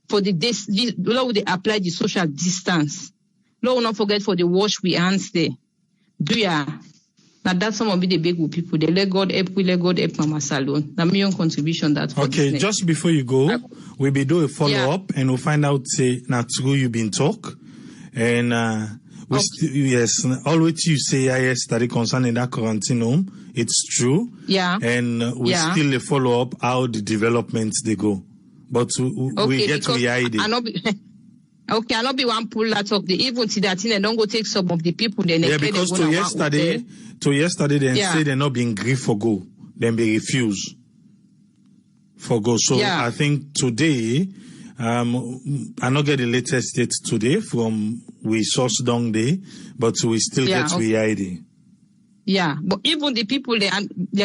For Lord, they apply the social distance. Lord, not forget for the wash we hands there. Do ya? Now that's some of the big people. They let God help. We let God help Mama Salone. That's my own contribution. That. Okay, just before you go, we be do a follow up and we'll find out say not true you been talk and yes, always you say yes that concerning that quarantine home. It's true. Yeah. And we still follow up how the developments they go, but we get to the idea. Okay, I'll not be one pull that up. They even see that and don't go take some of the people. Then because to yesterday they say they're not being grieved for go, then they refuse for go. So I think today, I not get the latest date today from we source down day, but we still get to the idea. Yeah, but even the people they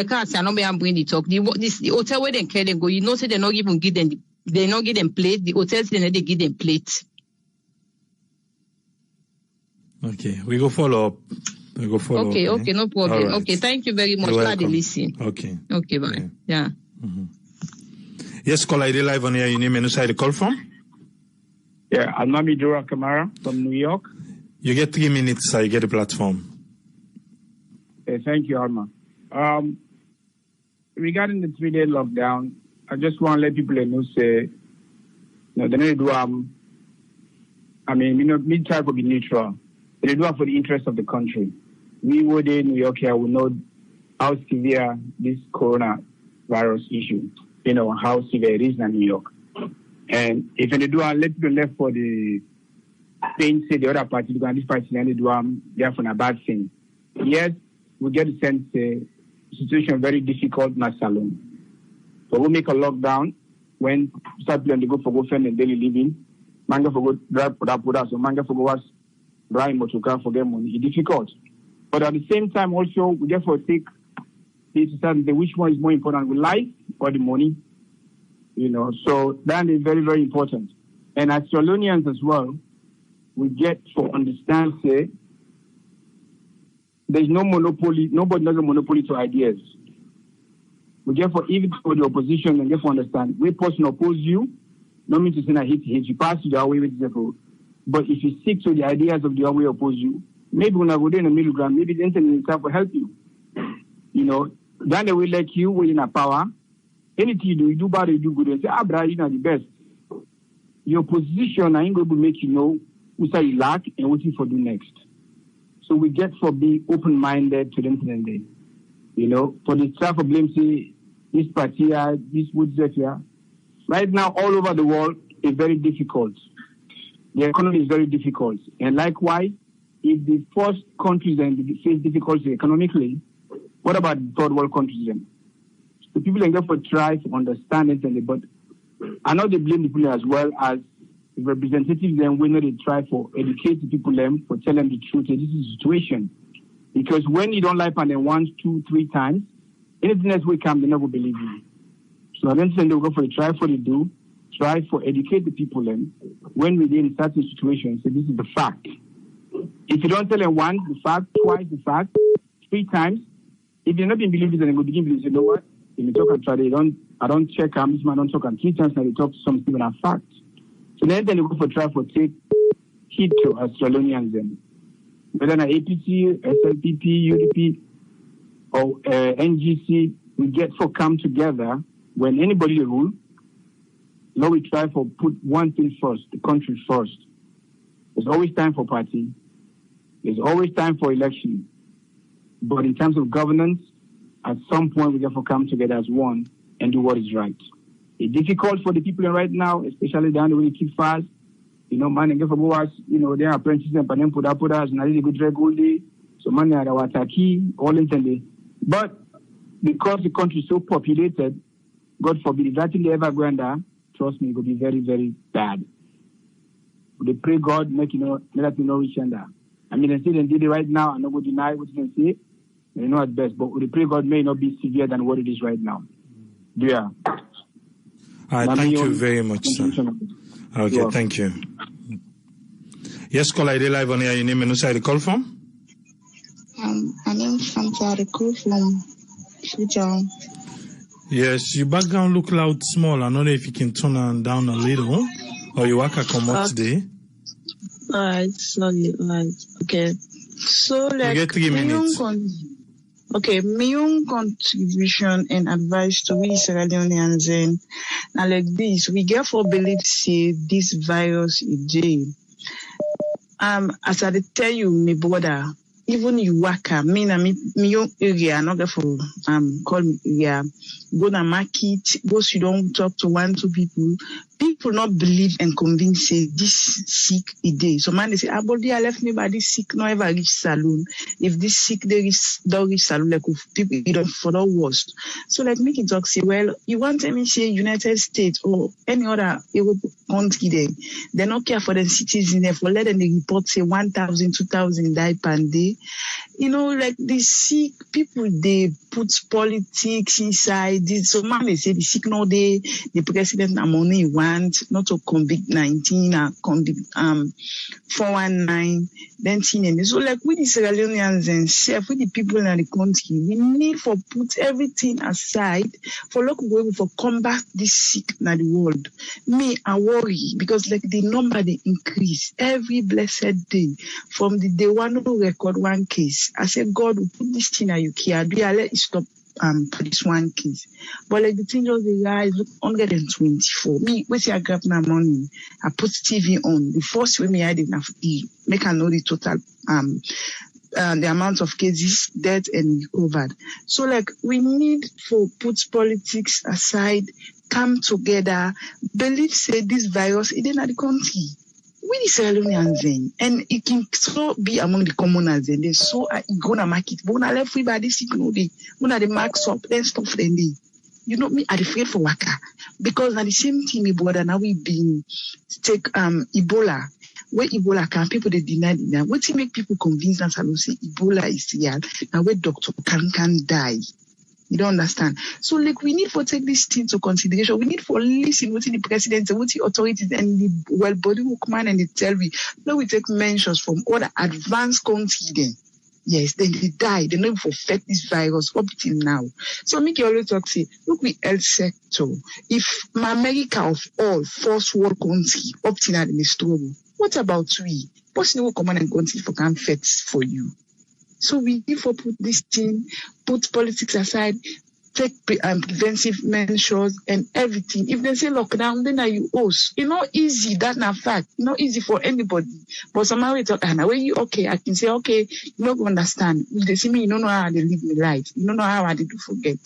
can't say I not be bring the talk. The hotel where they care them go, you know, say they not even give them they not give them plate. The hotels they give them plate. Okay, we go follow up. Okay, no problem. Right. Okay, thank you very much. Glad to listen. Okay, bye. Yeah. Mm-hmm. Yes, caller, I live on here. Your name and who the call from? Yeah, Almami Dora Kamara from New York. You get 3 minutes, sir. You get the platform. Okay, thank you, Alma. Regarding the 3-day lockdown, I just want to let people know say, they need to do me try to be neutral. They do it for the interest of the country. We would in New York here will know how severe this coronavirus issue, how severe it is in New York. And if they do let people left for the thing, say the other party, and this party, and they do therefore a bad thing. Yes, we get the sense the situation very difficult in Salon. So we make a lockdown when start plan to go for find and daily living. Manga for go drive for that, so manga for go was drive motorcar for get money. It's difficult. But at the same time also we therefore take this which one is more important, with life or the money. So that is very, very important. And as Solonians as well, we get to understand say there's no monopoly, nobody has a monopoly to ideas. We therefore even for the opposition and therefore understand we person oppose you. No mean to say that hate you pass you the way with the but if you stick to the ideas of the other way oppose you, maybe when I go there in the middle ground, maybe the internet itself will help you. Then they will let you within a power. Anything you do bad, you do good, and say, brother, you're not the best. Your position ain't going to make you know what you lack and what you for do next. So we get for being open-minded to the internet day. For the self of blame, say, this party here, this would set here. Right now, all over the world, it's very difficult. The economy is very difficult. And likewise, if the first countries face difficulty economically, what about the third world countries then? The people can therefore try to understand it, but I know they blame the people as well as the representatives then when they try to educate the people them for tell them the truth. This is the situation. Because when you don't like and 1, 2, 3 times, anything else will come, they never believe you. So I don't think they'll go for the try for the do, try for educate the people then when we're in certain situations, say this is the fact. If you don't tell them once the fact, twice the fact, 3 times, if you're not being believed, then they will begin to say, you know what? If you talk and try, I don't check this man, I don't talk and 3 times, now they talk to some people and fact. So then they go for try for take heed to Australians then. Whether an APC, SLPP, UDP, or NGC, we get for come together when anybody rule. Now we try for put one thing first, the country first. There's always time for party. There's always time for election. But in terms of governance, at some point we therefore come together as one and do what is right. It's difficult for the people right now, especially down the way they keep fast. Man and get for us, they are apprentices and panem put us, and I did a good regular day. So man are our taki, all intended. But because the country is so populated, God forbid, if that thing they ever go under, trust me, it will be very, very bad. They pray God, let me know which under. I mean, they say they did it right now, I'm not going to deny what you can say. They know at best, but we pray God may not be severe than what it is right now. Yeah. Thank you very much, sir. Okay, thank you. Yes, caller, I live on here. Your name and who side the call from? My name is Fantariko from Futher. Yes, your background look loud small. I don't know if you can turn it down a little, or you work come up today. Alright, sorry, right. Okay. So like you get 3 minutes. My own contribution and advice to we Sierra Leoneans and like this, we get for believe say this virus is jail. As I tell you, my brother, even you work me own area, not for call me area, go to market, go sit down, talk to 1-2 people. People not believe and convince say this sick a day. So man they say, body I left me by this sick, no ever reach saloon. If this sick there is don't reach saloon, like people you don't for the worst. So like make it talk say, well, you want me say United States or any other Europe country there, they don't care for the citizens there for let them report say 1,000, 2,000 die per day. You know, like the sick people they put politics inside this. So man they say the sick no day, the president na money want not to convict 19 or convict 419 then so like with the Sierra Leoneans and self with the people in the country we need for put everything aside for local way for combat this sick in the world. Me I worry because like the number they increase every blessed day from the day one who record one case. I said God will put this thing at you care do you let it stop for this one case. But like the thing just the rise look 124. Me, wait till I grab my money, I put TV on. The first way me I didn't have to make I know the total the amount of cases, death and recovered. So like we need to put politics aside, come together, believe say this virus it in the country. We the Sierra Leoneans and it can so be among the commoners and they so go na market. But when I left by this sick no day, when I the marks up, then stop then day. You know me, I afraid for waka because at the same time, my brother now we been take Ebola. Where Ebola can people they deny it now. What to make people convinced that I say Ebola is here now where doctor can die. You don't understand. So like we need to take this thing to consideration. We need to listen what the president and what the authorities and the well body will come and they tell me. Now we take measures from other advanced countries then. Yes, then they die. They don't affect this virus up till now. So make you always talk say, look we health sector. If America of all first world country up till now in the struggle, what about we? Person will come and country for can fit for you. So we need to put this thing, put politics aside, take preventive measures and everything. If they say lockdown, then are you host? It's not easy, that's not fact. It's not easy for anybody. But somehow we talk, when you okay, I can say, okay, you don't understand. If they see me, you don't know how they live my life. You don't know how I do forget.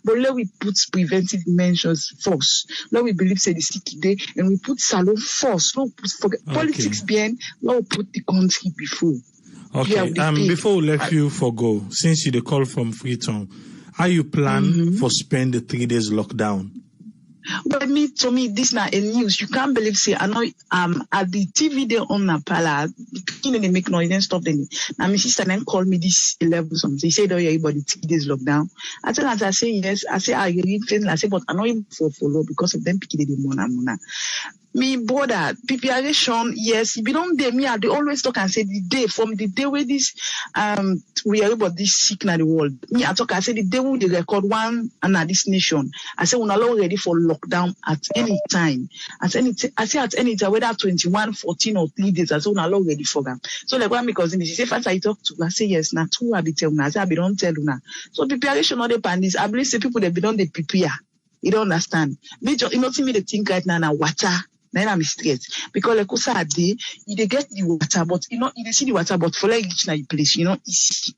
But let we put preventive measures first. Let we believe say the sick day, and we put salon first. Don't forget politics behind, let we put the country before. Okay, before we let you forgo, since you the call from Freetown, how you plan for spend the 3 days lockdown? But to me, this not a news. You can't believe say I know at the TV they on na pala, they make noise, then stop them. Now my sister then called me this 11 something. She said, oh yeah, but the 3 days lockdown. I tell her, I say yes, I say I read things, I say, but I know him for follow because of them picking the mona. Me brother, preparation, yes, if you don't dare me, they always talk and say the day from the day where this we are about this sick in the world. Me I talk, I say the day when they record one and this nation. I say we're not ready for lockdown at any time. I say at any time, whether 21, 14 or 3 days, I say we're not ready for them. So like one because she say first I talk to I say yes, now two I be tell I say I be don't tell you. So preparation all the pandis, I believe say people they be don't they prepare. You don't understand. Me you know see me the think right now water. Then I'm straight because like also a day you they get the water, but you know you see the water, but for like each night place, you know easy.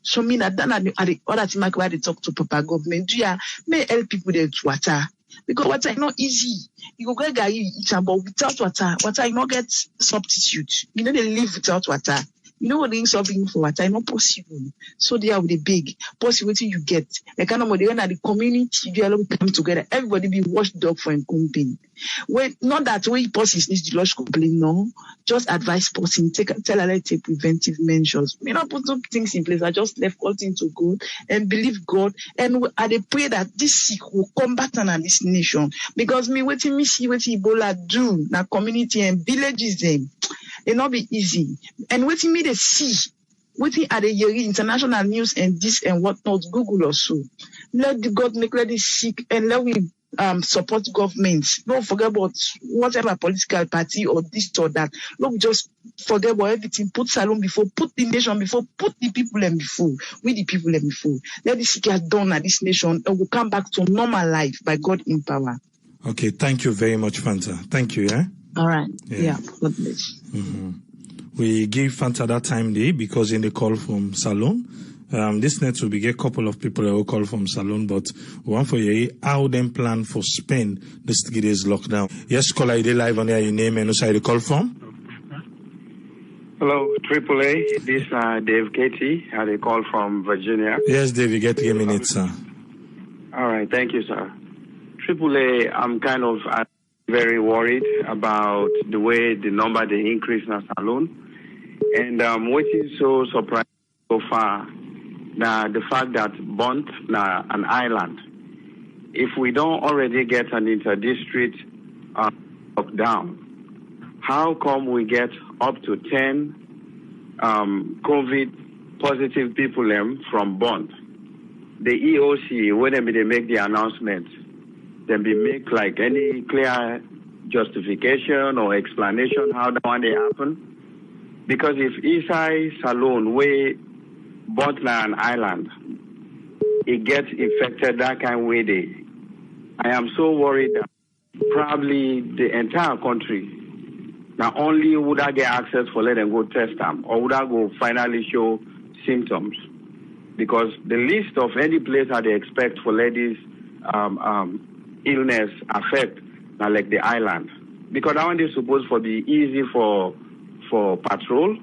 So me that at the other thing like why they talk to proper government, do ya may help people there with water because water is not easy. You go get guy eat but without water you not get substitute. You know they live without water. You know what they solving for water, it's not possible. So they are with the big possibility you get. Like kind of when the community they all come together, everybody be watchdog for a company. When not that way person needs to lodge complaint, no. Just advise person, tell her take preventive measures. Me not put some things in place. I just left all things to God and believe God and I pray that this sick will combat on this nation. Because me waiting me see what Ebola do na community and villages them. It not be easy. And waiting me to see waiting at the year international news and this and whatnot, Google or so. Let the God make ready sick and let we support governments. Don't forget about whatever political party or this or that. Don't just forget about everything. Put Salon before, put the nation before, put the people and before. We the people and before. Let this get done at this nation and we'll come back to normal life by God in power. Okay, thank you very much, Fanta. Thank you, yeah? All right. Yeah, God bless. Mm-hmm. We give Fanta that time there because in the call from Salon, this net will be a couple of people that will call from Salon, but one for you, how them plan for Spain this 3 days lockdown. Yes, caller, you live on there, your name and also you call from? Hello, AAA. This Dave Katie. I had a call from Virginia. Yes, Dave, you get 3 minutes, sir. All right, thank you, sir. AAA, I'm kind of very worried about the way the number they increase in Salon. And what is so surprising so far, the fact that Bont, an island, if we don't already get an inter-district lockdown, how come we get up to 10 COVID positive people from Bont? The EOC, when they make the announcement, then they make like any clear justification or explanation how that one they happen. Because if Isai Salon, where Butland Island, it gets infected that kind of way, I am so worried that probably the entire country, not only would I get access for let them go test them, or would I go finally show symptoms. Because the list of any place that they expect for ladies illness affect, like the island. Because that one is supposed to be easy for patrol.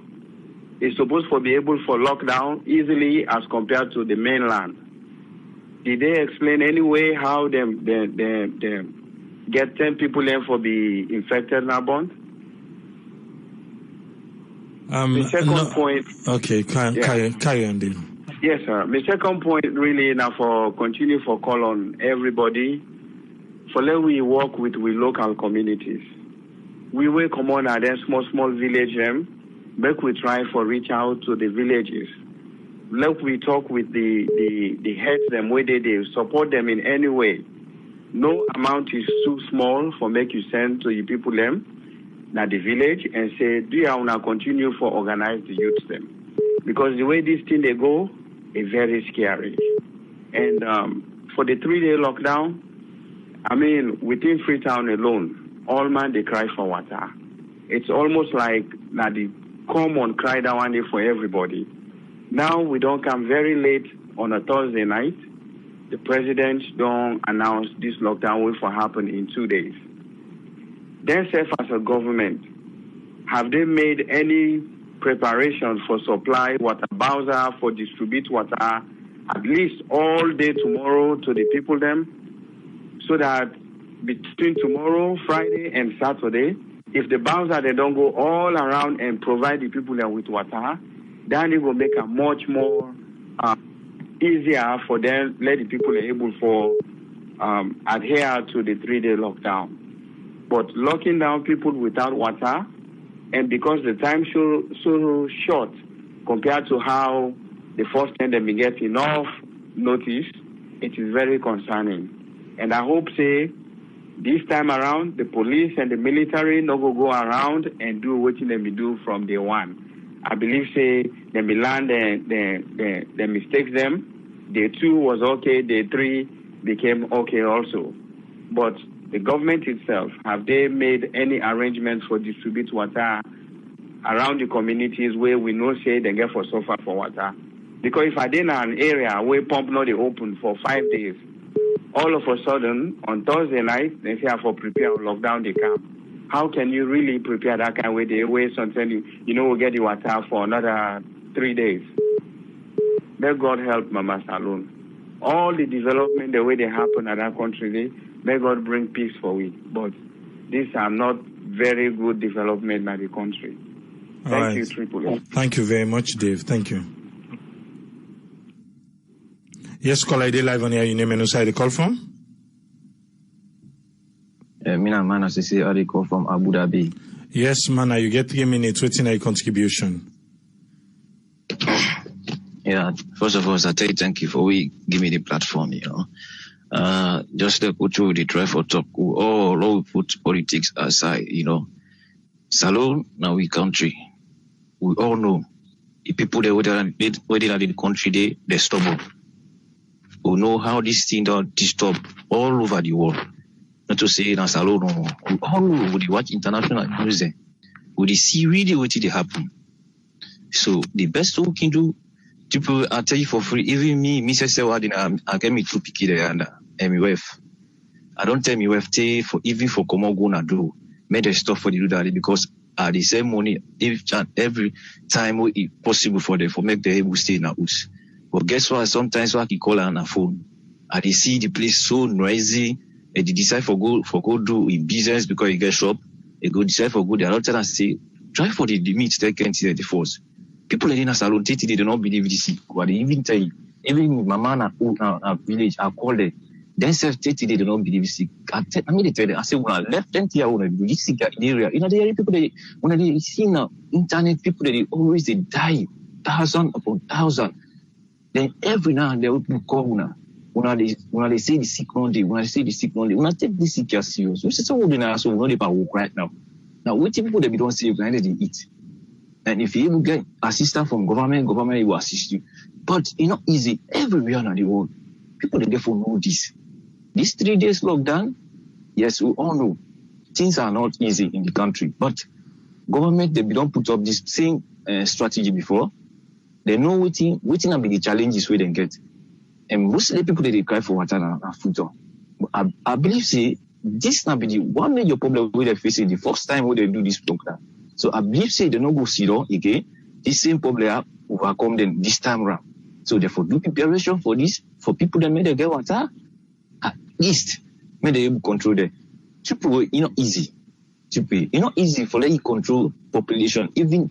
It's supposed to be able for lockdown easily as compared to the mainland. Did they explain anyway how they get 10 people in for be infected now, Bond? The second point. Okay, carry on, Dave. Yes, sir. My second point really now for continue for call on everybody for let we work with local communities. We will come on at them small village make we try for reach out to the villages. Let we talk with the heads them where they support them in any way. No amount is too small for make you send to the people them at the village and say, do you want to continue for organize the youth them? Because the way this thing they go is very scary. And for the 3-day lockdown, I mean, within Freetown alone, all man they cry for water. It's almost like now the common cry that one day for everybody. Now we don't come very late on a Thursday night. The president don't announce this lockdown will for happen in 2 days. Themselves as a government, have they made any preparation for supply water bowser for distribute water at least all day tomorrow to the people them, so that between tomorrow, Friday and Saturday, if the bowser they don't go all around and provide the people them with water, then it will make a much more easier for them, let the people able for adhere to the 3-day lockdown. But locking down people without water, and because the time so short compared to how the first time they may get enough notice, it is very concerning. And I hope, say, this time around, the police and the military no go around and do what they may do from day one. I believe, say, they may learn the mistakes them. Day 2 was okay, day 3 became okay also. But the government itself, have they made any arrangements for distribute water around the communities where we know say they get for suffer for water? Because if I did an area where pump not open for 5 days, all of a sudden on Thursday night they say for prepare lockdown they come. How can you really prepare that kind of way? They wait until we'll get the water for another 3 days. May God help Mama Salon. All the development the way they happen at that country, may God bring peace for we. But these are not very good development in the country. Thank you, Triple. Thank you very much, Dave. Thank you. Yes, caller, I did live on here. Your name and who side you call from? Mina Mana Sisi, I call from Abu Dhabi. Yes, Mana, you get 3 minutes. What's in your contribution? Yeah, first of all, I tell you thank you for give me the platform, Just to go through the try for talk, we all put politics aside, Salone, now we country. We all know the people that were in the country, they stubborn. We know how this thing don't disturb all over the world. Not to say in Salone, we all know we watch international news there. We see really what they happen. So the best we can do, people I tell you for free, even me say I get me 2 picky there and my wife. I don't tell me wife for even for come on go na do. Make the stuff for the do that because they save money every time it's possible for them for make the able stay in a house. But guess what? Sometimes I can call her on a phone. And they see the place so noisy and they decide for go do in business because you get shop. They go decide for go. They don't tell us say try for the limit they can't see the force. People in a salon they don't believe this. But they even tell you, even my man at village, I call them. Then self they don't believe this. I mean they tell them, I say when I left 20 years old, this sick area. You know the area people when they see now internet people they always they die 1,000 upon 1,000. Then every now and then we call when they say the sick one day, when I say the sick one day, when I take this sick as serious. We say so we not about work right now. Now what people that we don't see when they eat. And if you even get assistance from government will assist you. But it's not easy. Everywhere in the world, people they therefore know this. These 3 days lockdown, yes, we all know things are not easy in the country. But government they don't put up this same strategy before. They know waiting will be the challenges where they get. And most of the people they cry for water and food. I believe say this not be the one major problem where they're facing the first time where they do this program. So I believe say they don't go sit down again. This same problem overcome them this time around. So therefore do preparation for this for people that may they get water. At least may they able control them. People it's not easy. It's not easy for let you control population. Even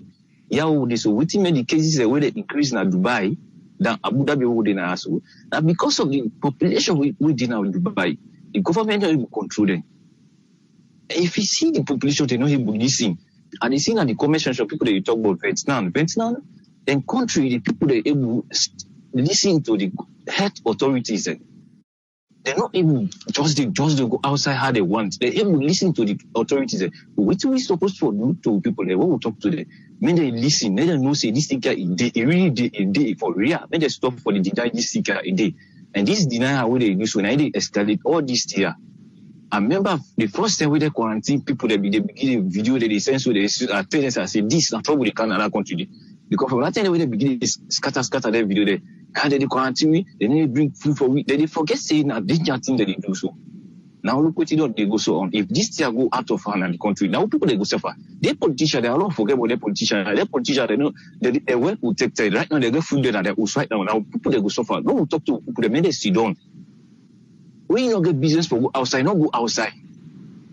so waiting many cases where they increase in Dubai than Abu Dhabi would in also. And because of the population we did now in Dubai, the government not able control them. If you see the population, they not able to listen. And they see that the commercial people that you talk about Vietnam, then country the people they able to listen to the health authorities. They're not able just to go outside how they want. They're able to listen to the authorities. What are we supposed to do to people? When we talk to them, when they listen, they don't know say this thing it really day for real. When they stop for the deny this thing a day. And this denial where they use when they escalate all this year. I remember the first time when they quarantine people, they begin a video that they send so they tell us I say this not trouble they can another country. Because from that time when they begin scatter their video there. And they quarantine me, then they bring food for me. Then they forget saying a danger thing that they do so. Now look what they go so on. If this year go out of hand in the country, now people they go suffer. They politicians, they are not forget about their politicians. Their politicians, they know they well protected. Right now they get food there and they're right now. Now people they go suffer. No one talk to people, they make they sit down. When you not get business for go outside, not go outside.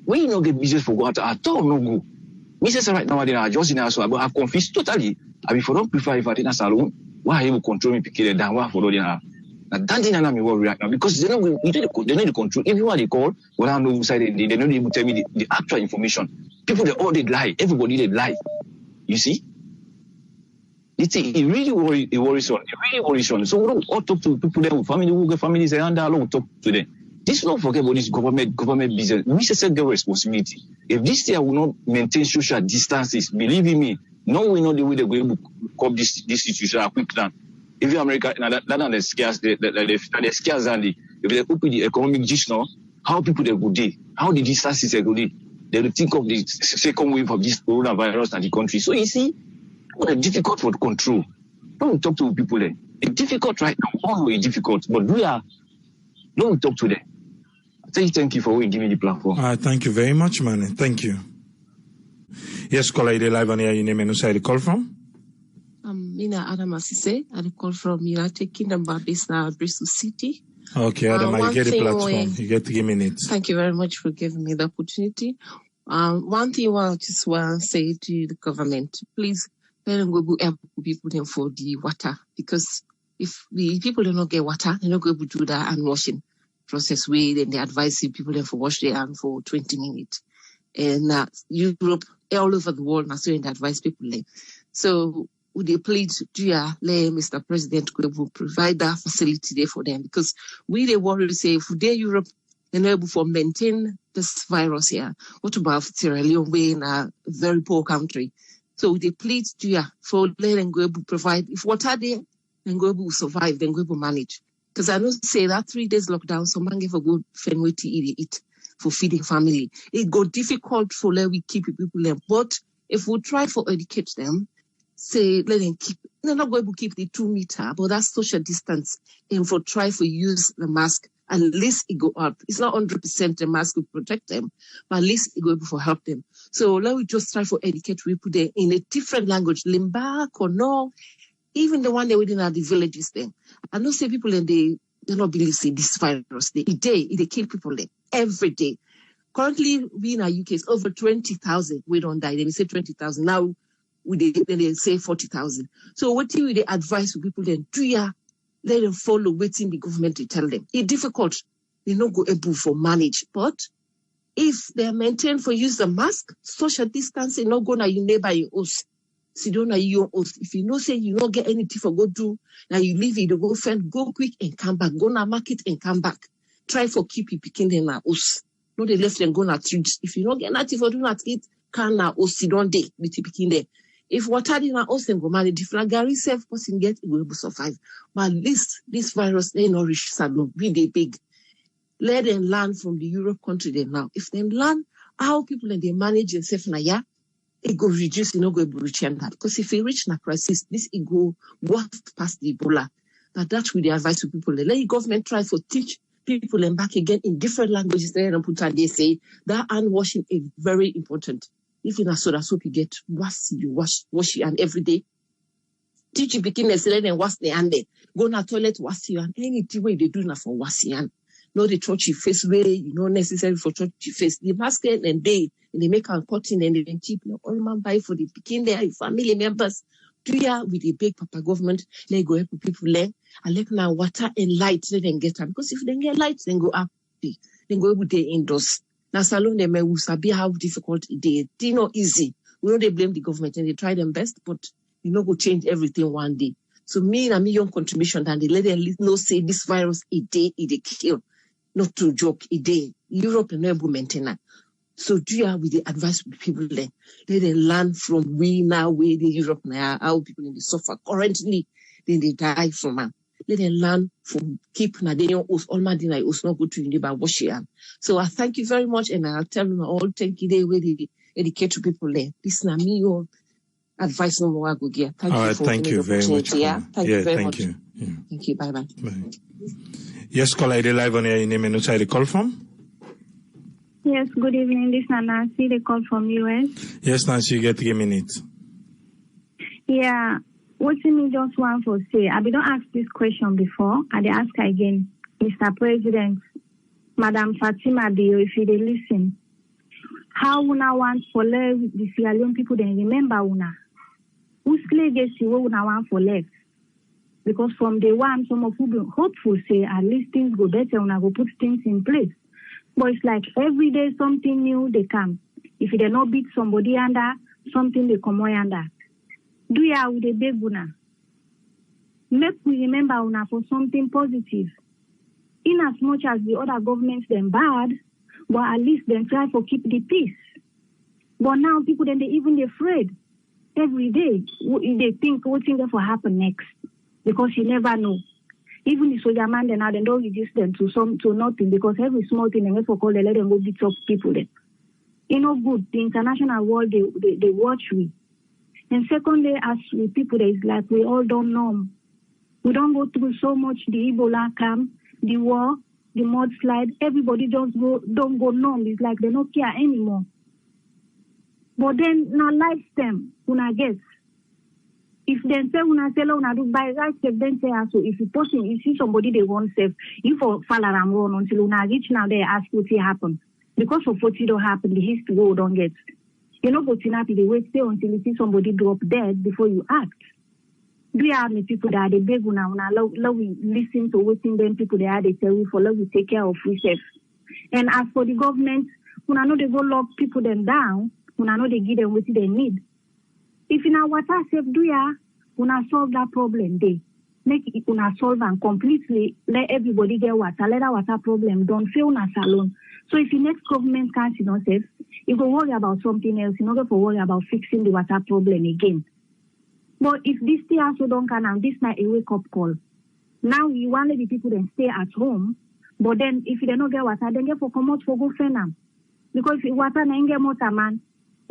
When you not get business for go outside, at all no go. Me say right now they are just in a so I'm confused totally. I mean for don't prefer if I did a salon. Why you control me picking down one for now? That thing I'm worried right now because they know they need to control. If you want to call, when I know side they don't even tell me the actual information. People they all they lie. Everybody they lie. You see? It really worries on. It really worries on. So we don't all talk to people there with families and all talk to them. This don't forget about this government business. We should take the responsibility. If this year will not maintain social distances, believe in me, no we know the way they're going to cope this situation a quick plan. If America that are the scarce and if they open the economic gist now, how people they go day, how the distances they go day, they will think of the second wave of this coronavirus in the country. So you see, what a difficult for control. Don't talk to people there. It's difficult right now. Always difficult, but don't talk to them. Thank you for giving me the platform. Thank you very much, man. Thank you. Yes, caller, you live on here. Your name and where you call from? Mina Adam Asise. I call from United Kingdom, but based now at Bristol City. Okay, Adam, you get the platform. You get 3 minutes. Thank you very much for giving me the opportunity. One thing I just want to say to the government, please let them go help people for the water, because if the people do not get water, they're not going to do that hand washing process way. Then they advise people then for wash their hand for 20 minutes. And Europe, all over the world, now so they advise people. So would they plead to let Mr. President will provide that facility there for them? Because we they worry say if they Europe and able to maintain this virus here, what about Sierra Leone, we in a very poor country? So they plead to for let them go able provide if what are there and go able to survive, then go able manage. Because I know say that 3 days lockdown, some man give a good family to eat for feeding family. It got difficult for let we keep people there. But if we try to educate them, say let them keep they're not going to keep the 2 meter, but that's social distance. And for try to use the mask, at least it go up. It's not 100% the mask will protect them, but at least it go able to help them. So let we just try to educate people there in a different language, Limba, Kono, even the one they within the villages there. I know say people and they not believe say this virus, they kill people there every day. Currently, we in our UK is over 20,000. We don't die. They say 20,000. Now, they say 40,000. So what do they advise people then? Let them follow waiting the government to tell them. It's difficult. They not go able for manage. But if they maintain for use the mask, social distancing, not go na you neighbor your house. Sit down na your house. If you know say you not get anything for go do, now you leave it, go friend, go quick and come back. Go na market and come back. Try for keep you picking them na house. No, they left them go na treat. If you not get nothing for do not eat, can na house sit down day with you picking there. If water in our house go manage, if Lagari self person get, it will able to survive. But at least this virus, they not reach Salon, be they big. Let them learn from the Europe country they now. If they learn how people and they manage themselves na it go reduce, go able to reach that. Because if it reach na crisis, this it go work past the Ebola. But that's with the advice to people. Let the government try to teach people and back again in different languages there and put and they say that hand washing is very important. If you not soda soap, you get wash your hand every day. Teach you begin to say and wash the hand there. Go na toilet, wash your hand. Anything way they do na for wash your hand. No, they touch your face way, necessary for touch your face. The mask and they make a cutting and they keep all man buy for the begin there, family members. 2 years with the big papa government, they go help people learn. And let now water and light, let them get up. Because if they get light, then go up. Then go able to indoors. Now, Salon, they may sabi how difficult it is. It's not easy. We know they blame the government and they try their best, but go change everything one day. So me and young contribution, and they let them know say this virus it kill, not to joke it day. Europe and not maintain that. So do you have with the advice with people there? Let them learn from we now where the Europe now how people in the suffer currently, then they die from them. Let them learn from keep Nadenian us all my dinner us not go to neighbor wash your hand. So I thank you very much and I'll tell them all thank you they where they educate to people there. This is me your advice no more go get. Thank all you right, for thank you very much. Thank you very much. You. Yeah. Thank you. Bye bye. Yes, caller, are live on your name and outside the call from? Yes, good evening. This is Nancy, the call from US. Yes, Nancy, you get 3 minutes. Yeah. What me just want to say, I don't ask this question before. I ask again, Mr. President, Madam Fatima Dio, if you listen, how una want for left the Sierra Leone people then remember una? Whose legacy will una want for left? Because from day one, some of you be hopeful say at least things go better, una go put things in place. But it's like every day something new they come. If they not beat somebody under, something they come away under. Do ya with a big una? Make we remember una for something positive. In as much as the other governments them bad, but at least them try to keep the peace. But now people then they even afraid. Every day they think what's going to happen next. Because you never know. Even the soldier man then now they don't reduce them to nothing because every small thing they for call they let them go beat up people then. Good. The international world they watch we. And secondly, as we people, it's like we all don't know. We don't go through so much the Ebola camp, the war, the mudslide. Everybody don't go numb. It's like they don't care anymore. But then now lifetime, una guess. If they say una sell una do buy right step, then say also if you person you see somebody they want save, you for fall around run until una reach now they ask what will happen. Because of what don't happen, the history go don't get. But you happy the wait stay until you see somebody drop dead before you act. Do you have any people that are the big now? Love we listen to what them people they are they tell we for love we take care of ourselves. And as for the government, when I know they go lock people them down, when I know they give them what they need. If in our water safe do ya, una solve that problem there. Make it una solve and completely let everybody get water. Let that water problem don't fail una salon. So if the next government can't, safe, you go worry about something else. You not go worry about fixing the water problem again. But if this thing also don't come out, this night a wake up call. Now you want the people then stay at home, but then if they don't get water, then get for come out for go fenam. Because if water na get motor man,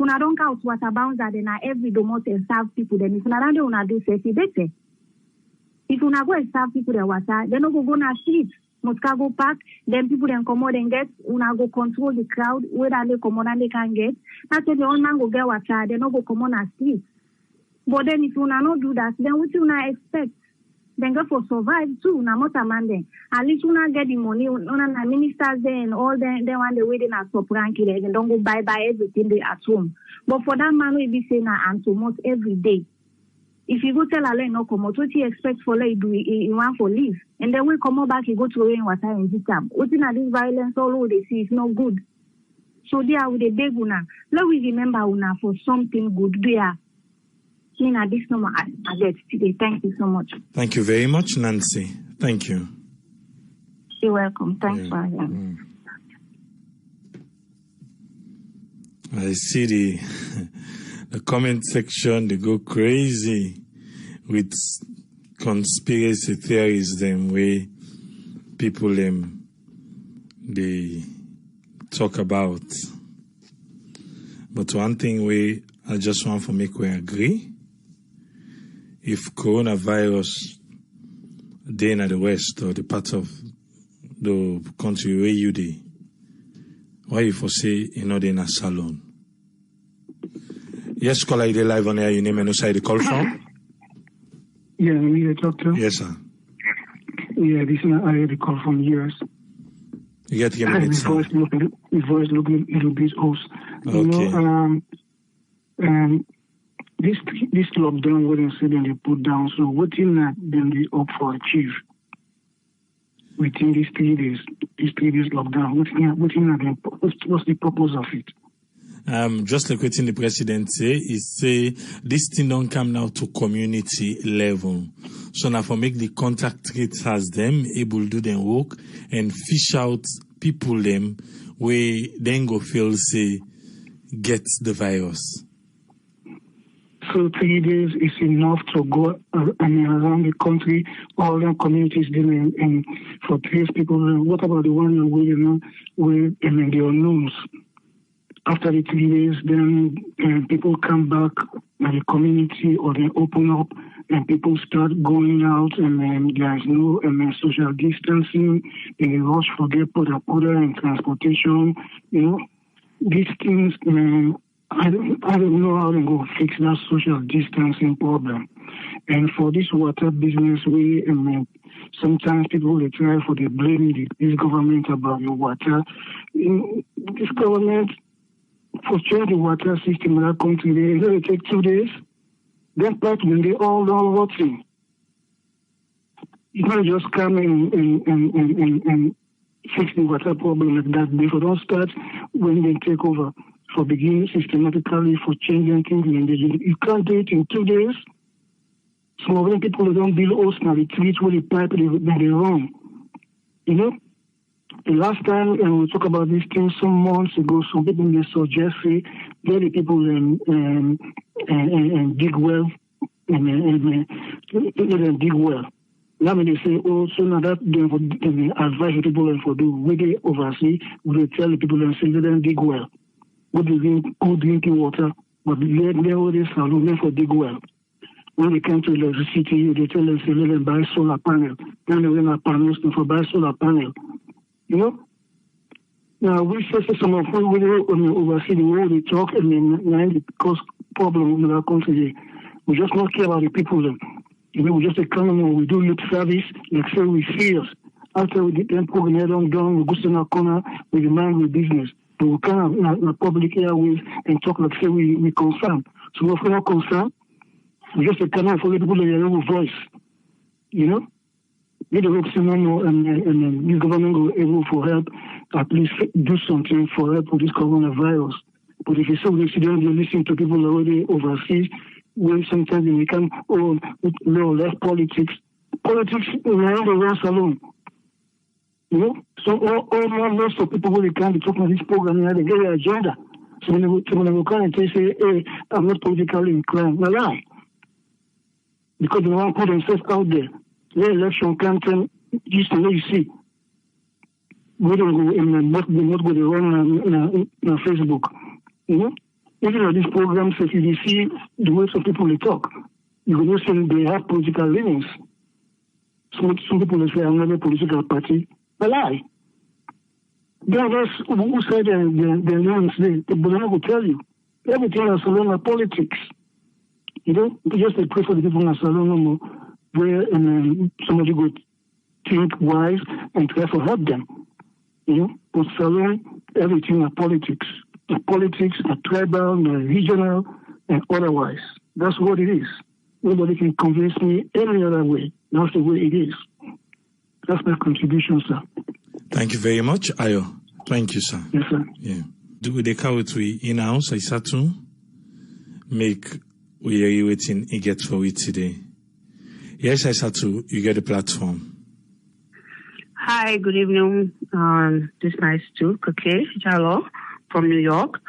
una don't count water bouncer then every domot and serve people. Then if una don't do una do safety better. If una go and serve people the water, then no go na street. Motka go park, then people then come out and get, una go control the crowd, whether they come out and they can get. That's when the old man go get water, then no go come on the street. But then if una not do that, then what you una expect? Then go for survive too, una motor man then. At least una get the money, una ministers there and all them want the way they na top ranking there, then don't go buy everything they at home. But for that man we be saying na and so much every day. If you go tell Allah no come out, what you expect for like do he want for leave? And then we come out back, he go to rain water and this time. What in this violence all they see is not good. So there with the beg una. Let we remember una for something good there. In this number I get today. Thank you so much. Thank you very much, Nancy. Thank you. You're welcome. Thanks for having me. I see the comment section, they go crazy with conspiracy theories, them way people they talk about. But one thing I just want to make we agree, if coronavirus day in the West or the part of the country where you dey, why you for say you know they in a salon? Yes, caller, you live on air. Your name and who side the call from? Yeah, I'm here, doctor. Yes, sir. Yeah, this is I had a call from US. You get to give me his voice look a little bit hoarse. Okay. You know, this lockdown what they say then they put down. So what in that then they hope for achieve within these 3 days? These 3 days lockdown. What's the purpose of it? Just like what the president say, he say this thing don't come now to community level. So now for make the contact tracers them able to do their work and fish out people them where then go feel say get the virus. So 3 days is enough to go around the country, all the communities dealing and for trace people. What about the one where you know where the unknowns? After the 3 days, then people come back in the community or they open up and people start going out and there's no social distancing. They rush for get order and transportation. You know, these things, I don't know how to go fix that social distancing problem. And for this water business, sometimes people they try for the blame this government about the water. This government for change the water system in that country, it's going to take 2 days. Then when they all done rotting. You can't just come and fix the water problem like that. They don't start when they take over for beginning systematically for changing things. You can't do it in 2 days. So when people don't build house now, they treat with the pipe, they run. You know? The last time we talked about these things some months ago, some people they suggest let the people and dig well and let them dig well. Now when they say, oh, so now that they advise the people for do, we they oversee, we tell the people and say let them dig well. We drink good drinking water, but they always salute for dig well. When they come to electricity, they tell them say let them buy solar panel. Then they win a panels for buy solar panel. You know, now we say some of them oversee the way they talk and then it cause problem in our country. We just not care about the people. You know, we just come and we do lip service, like say we serious. After we then program head on down, we go to our corner, we mind with business. But we come in a public airways and talk like say we concerned. So if we're not concerned, we just come out for the people in their own voice. You know? Get the hope and this government will able for help, at least do something for help with this coronavirus. But if you say we don't listen to people already overseas, when sometimes they come, oh, no, less politics. Politics around the world alone. You know? So most of people who can't be talking on this program, they get their agenda. So when they come and say, hey, I'm not politically inclined, they lie. Because they want to put themselves out there. The election campaign, just the way you see. We don't go in not go to run on Facebook. You know? Even on these programs, if you see the way some people they talk, you can see they have political leanings. Some people will say, I'm not a political party. They lie. There are those who say their names, but they're not going to tell you. Everything is along politics. You know, just they pray for the people in Salon where somebody would think wise and try to help them. You know, but Salon, everything is politics. The politics are tribal, they're regional, and otherwise. That's what it is. Nobody can convince me any other way. That's the way it is. That's my contribution, sir. Thank you very much, Ayo. Thank you, sir. Yes, sir. Yeah. Do the count we in-house, I start to make we are waiting and get for it today. Yes, I start to, you get the platform. Hi, good evening. This is nice too. Okay, Jalo from New York.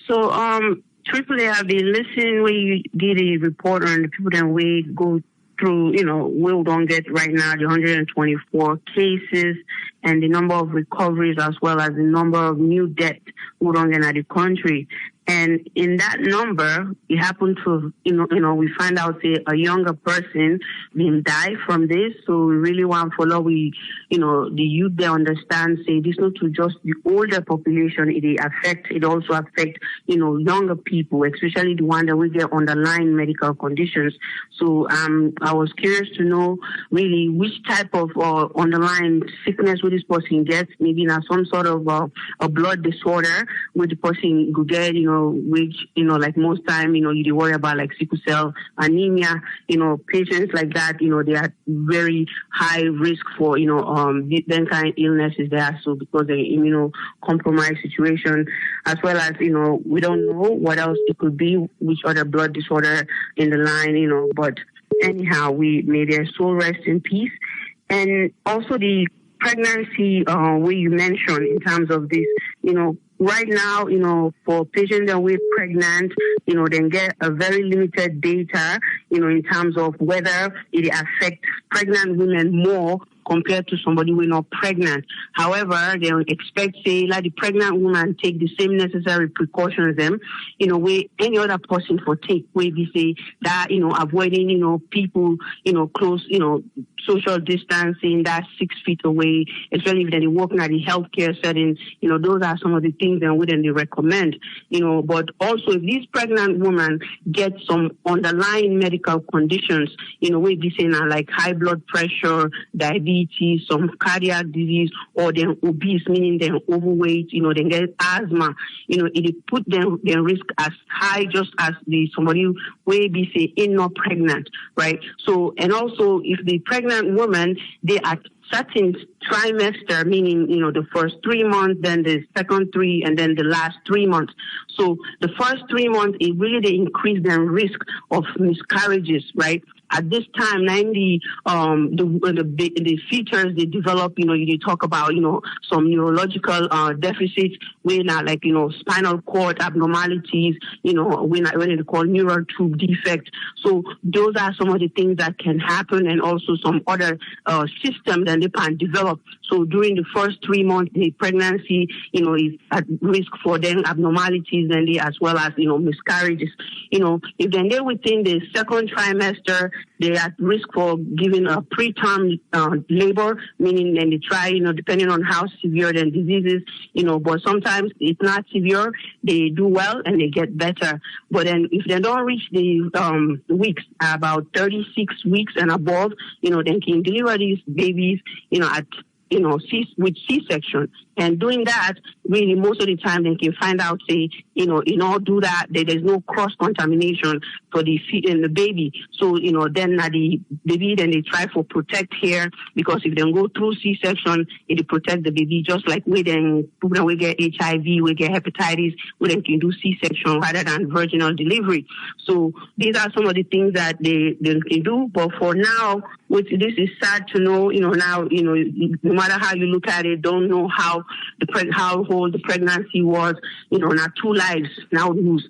So, AAA, I've been listening where you did a report on the people that we go through, you know, we don't get right now the 124 cases and the number of recoveries as well as the number of new deaths we don't get in the country. And in that number, it happened to, we find out, say, a younger person being died from this. So we really want to follow, the youth, they understand, say, this not to just the older population, it also affect, younger people, especially the one that will get underlying medical conditions. So I was curious to know really which type of underlying sickness will this person get, maybe not some sort of a blood disorder where the person could get, which, like most time, you worry about like sickle cell anemia, patients like that, they are very high risk for, then kind of illnesses there. So because of the immunocompromised situation, as well as, we don't know what else it could be, which other blood disorder in the line, but anyhow, may their soul rest in peace. And also the pregnancy, where you mentioned in terms of this, right now, for patients that we're pregnant, then get a very limited data, in terms of whether it affects pregnant women more compared to somebody who is not pregnant. However, they expect, say, like the pregnant woman take the same necessary precautions them, where any other person for take, where we say that, avoiding, people, close, social distancing, that 6 feet away, especially if they're working at the healthcare setting, those are some of the things that we then recommend, but also if these pregnant women get some underlying medical conditions, where we say now like high blood pressure, diabetes, some cardiac disease, or they're obese, meaning they're overweight, they get asthma, it put them their risk as high just as somebody where we say in not pregnant, right? So, and also if the pregnant woman, they are certain trimester, meaning, the first 3 months, then the second 3, and then the last 3 months. So the first 3 months, it really, they increase their risk of miscarriages, right? At this time, the features they develop, you talk about, some neurological deficits, when like, spinal cord abnormalities, when they call neural tube defect. So those are some of the things that can happen, and also some other systems that they can develop. So during the first 3 months, the pregnancy, is at risk for then abnormalities, and as well as, miscarriages. If then they're within the second trimester, they're at risk for giving a preterm labor, meaning then they try, depending on how severe the disease is, but sometimes it's not severe, they do well and they get better. But then if they don't reach the weeks, about 36 weeks and above, then can deliver these babies, at with C-section, And doing that, really, most of the time, they can find out, say, in all do that, there's no cross-contamination for the feet and the baby. So, then the baby, then they try for protect here, because if they go through C-section, it protect the baby, just like we get HIV, we get hepatitis, we then can do C-section rather than vaginal delivery. So these are some of the things that they can do. But for now, this is sad to know, now, no matter how you look at it, don't know how old the pregnancy was, now 2 lives now lose,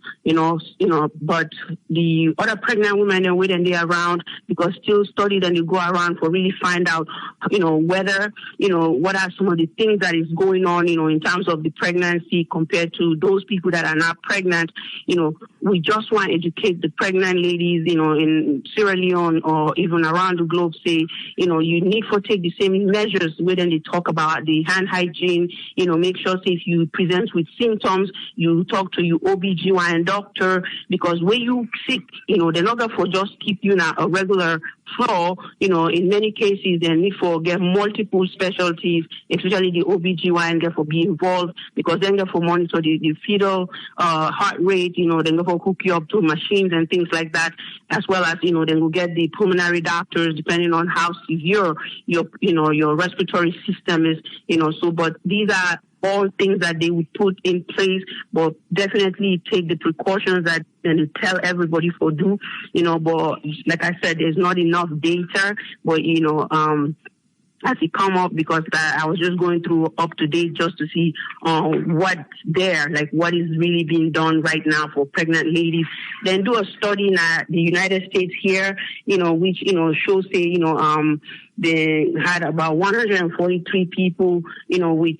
but the other pregnant women and waiting they around, because still studied and you go around for really find out, whether, what are some of the things that is going on, in terms of the pregnancy compared to those people that are not pregnant. We just want to educate the pregnant ladies, in Sierra Leone or even around the globe, say, you need to take the same measures when they talk about the hand hygiene, make sure, say, if you present with symptoms, you talk to your OBGYN doctor, because when you sick, they're not going to just keep you in a regular floor. In many cases, they need to get multiple specialties, especially the OBGYN, get for be involved, because then they for monitor the fetal heart rate, then they for hook you up to machines and things like that, as well as, then we'll get the pulmonary doctors, depending on how severe your respiratory system is, but these are all things that they would put in place, but definitely take the precautions that and tell everybody for do, but like I said, there's not enough data, but, as it come up, because I was just going through up to date just to see what's there, like what is really being done right now for pregnant ladies. Then do a study in the United States here, which, shows, say, they had about 143 people, with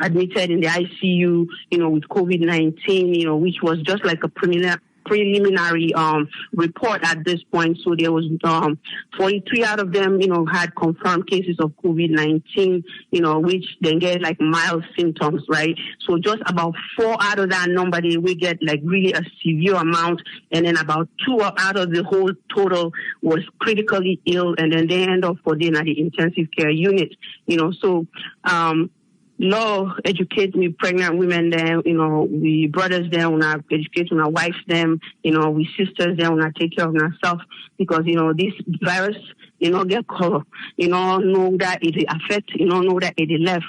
admitted in the ICU, with COVID-19, which was just like a preliminary report at this point. So there was 43 out of them, had confirmed cases of COVID-19, which then get like mild symptoms, right? So just about 4 out of that number, they will get like really a severe amount. And then about 2 out of the whole total was critically ill. And then they end up for dinner at the intensive care unit, so, law educate me pregnant women there, we brothers there, when I educate our wives them, we sisters there, when I take care of ourselves, because, this virus, get color, know that it affect, know that it left.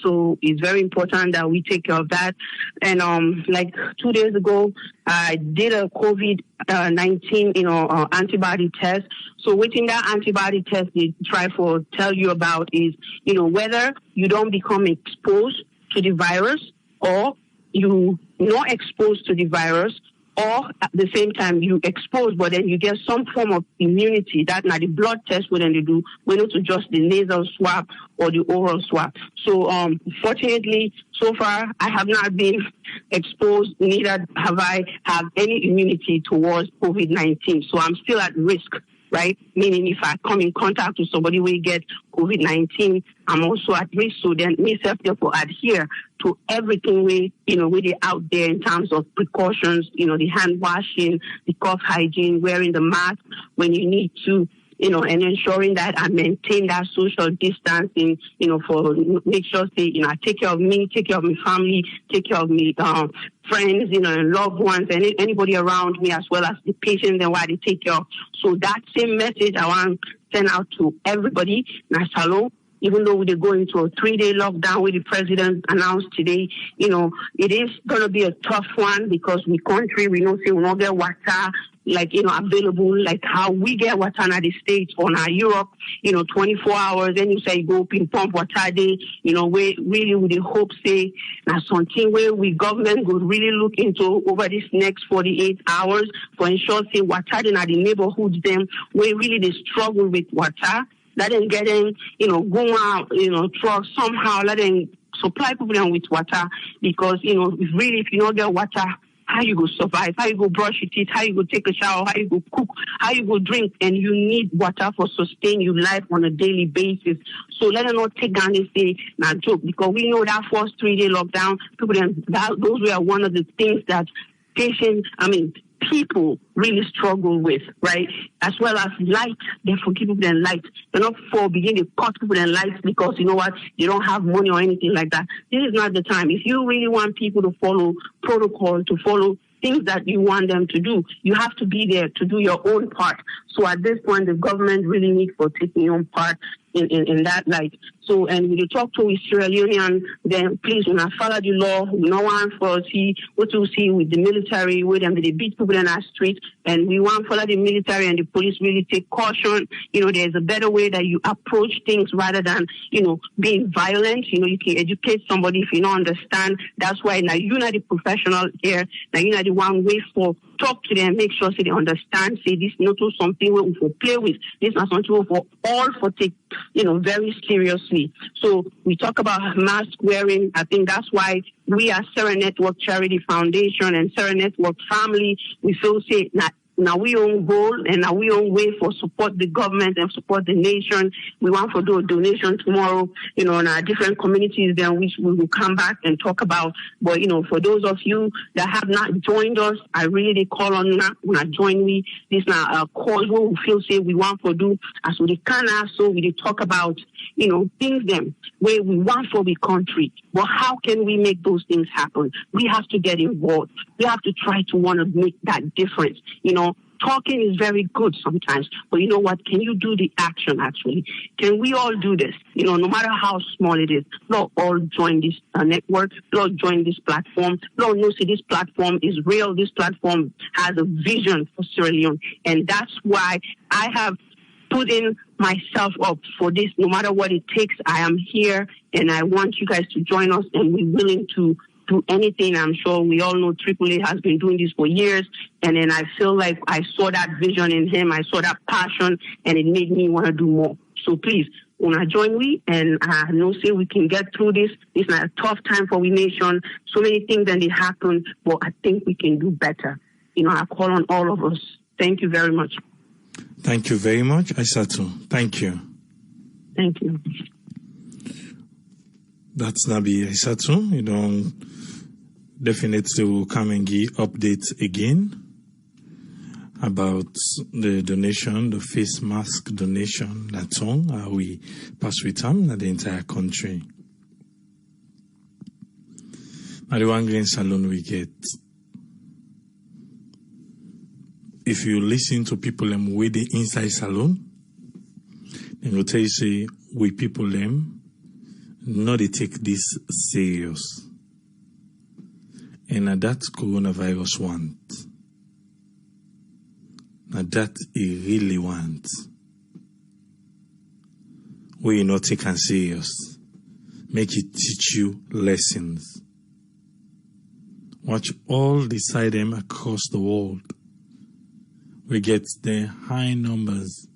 So it's very important that we take care of that. And like 2 days ago, I did a COVID-19, antibody test. So within that antibody test, they try to tell you about is, whether you don't become exposed to the virus, or you not exposed to the virus, or at the same time you expose, but then you get some form of immunity. That now the blood test when they do, we need to just the nasal swab or the oral swab. So fortunately, so far I have not been exposed, neither have I have any immunity towards COVID-19. So I'm still at risk, right? Meaning if I come in contact with somebody who get COVID-19, I'm also at risk. So then myself therefore adhere to everything we really out there in terms of precautions, the hand washing, the cough hygiene, wearing the mask when you need to, and ensuring that I maintain that social distancing, for make sure, say, I take care of me, take care of my family, take care of me, friends, and loved ones, and anybody around me, as well as the patients and what they take care of. So that same message I want to send out to everybody. Now, shalom. Even though we're going into a 3-day lockdown, with the president announced today, it is going to be a tough one, because we country, we know, say, we don't get water, available, like how we get water in the States or in Europe, 24 hours, then you say you go pin pump water day, we really with the hope, say, now something where we government could really look into over this next 48 hours for ensure, say, water in the neighborhoods, them, where really they struggle with water. Let them get in, go out, trucks somehow, let them supply people with water, because, if you don't get water, how you go survive, how you go brush your teeth, how you go take a shower, how you go cook, how you go drink, and you need water for sustain your life on a daily basis. So let them not take down this day, not joke, because we know that first 3-day lockdown, those were one of the things that people really struggle with, right? As well as light, they forgive people and light. They're not for begin to cut people and light because you know what, they don't have money or anything like that. This is not the time. If you really want people to follow protocol, to follow things that you want them to do, you have to be there to do your own part. So at this point, the government really needs for taking your own part in that light. So, and when you talk to a Sierra Leonean, then please, when I follow the law, we don't want for see what you see with the military, with them, they beat people in our street, and we want to follow the military and the police really take caution. You know, there's a better way that you approach things rather than, you know, being violent. You know, you can educate somebody if you don't understand. That's why now you're not the professional here. Now you're not the one way for talk to them, make sure so they understand. Say this not something we will play with. This is not something we for all for take, you know, very seriously. So we talk about mask wearing. I think that's why we are Sarah Network Charity Foundation and Sarah Network Family. We feel say now we own goal and now we own way for support the government and support the nation. We want to do a donation tomorrow, you know, in our different communities then which we will come back and talk about. But, you know, for those of you that have not joined us, I really call on you not join me. This now a cause where we feel say we want to do as we can also we talk about, you know, things them where we want for the country. But how can we make those things happen? We have to get involved. We have to try to want to make that difference. You know, talking is very good sometimes, but you know what? Can you do the action actually? Can we all do this? You know, no matter how small it is, let's all join this network. Let's join this platform. Let's know see this platform is real. This platform has a vision for Sierra Leone, and that's why I have putting myself up for this. No matter what it takes, I am here, and I want you guys to join us, and we're willing to do anything. I'm sure we all know AAA has been doing this for years, and then I feel like I saw that vision in him. I saw that passion, and it made me want to do more. So please, when I join we, and I know say we can get through this. It's not a tough time for we nation. So many things that they happen, but I think we can do better. You know, I call on all of us. Thank you very much. Thank you very much, Aissatou. Thank you. Thank you. That's Nabi Aissatou. You know, definitely will come and give updates again about the donation, the face mask donation, that song we pass with them in the entire country. Now the one green salon we get. If you listen to people with the inside salon, they will tell you say we people them not they take this serious. And that coronavirus want. Now that he really want. We not take it serious. Make it teach you lessons. Watch all the side them across the world. We get the high numbers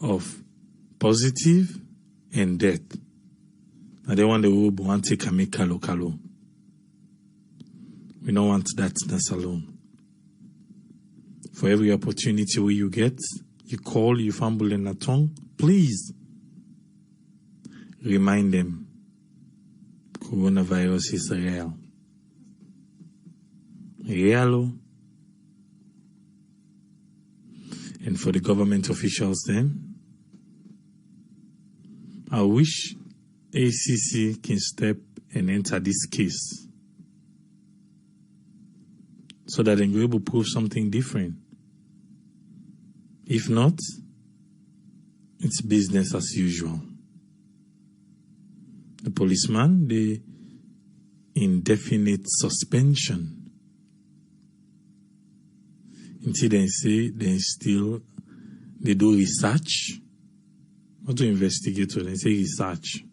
of positive and death. Now they want the world want to take a make kalo. We don't want that alone. For every opportunity where you get, you call, you fumble in a tongue, please remind them coronavirus is real. Real. And for the government officials then, I wish ACC can step and enter this case so that they will be able to prove something different. If not, it's business as usual. The policeman, the indefinite suspension. Until they say they do research. Not to investigate, they say research.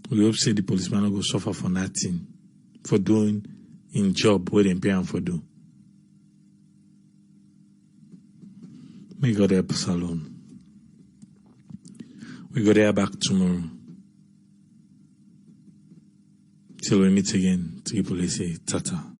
We hope say the policeman will go suffer for nothing, for doing in job where they pay him for do. May God help us alone. We go there back tomorrow. Till we meet again, Triple say tata.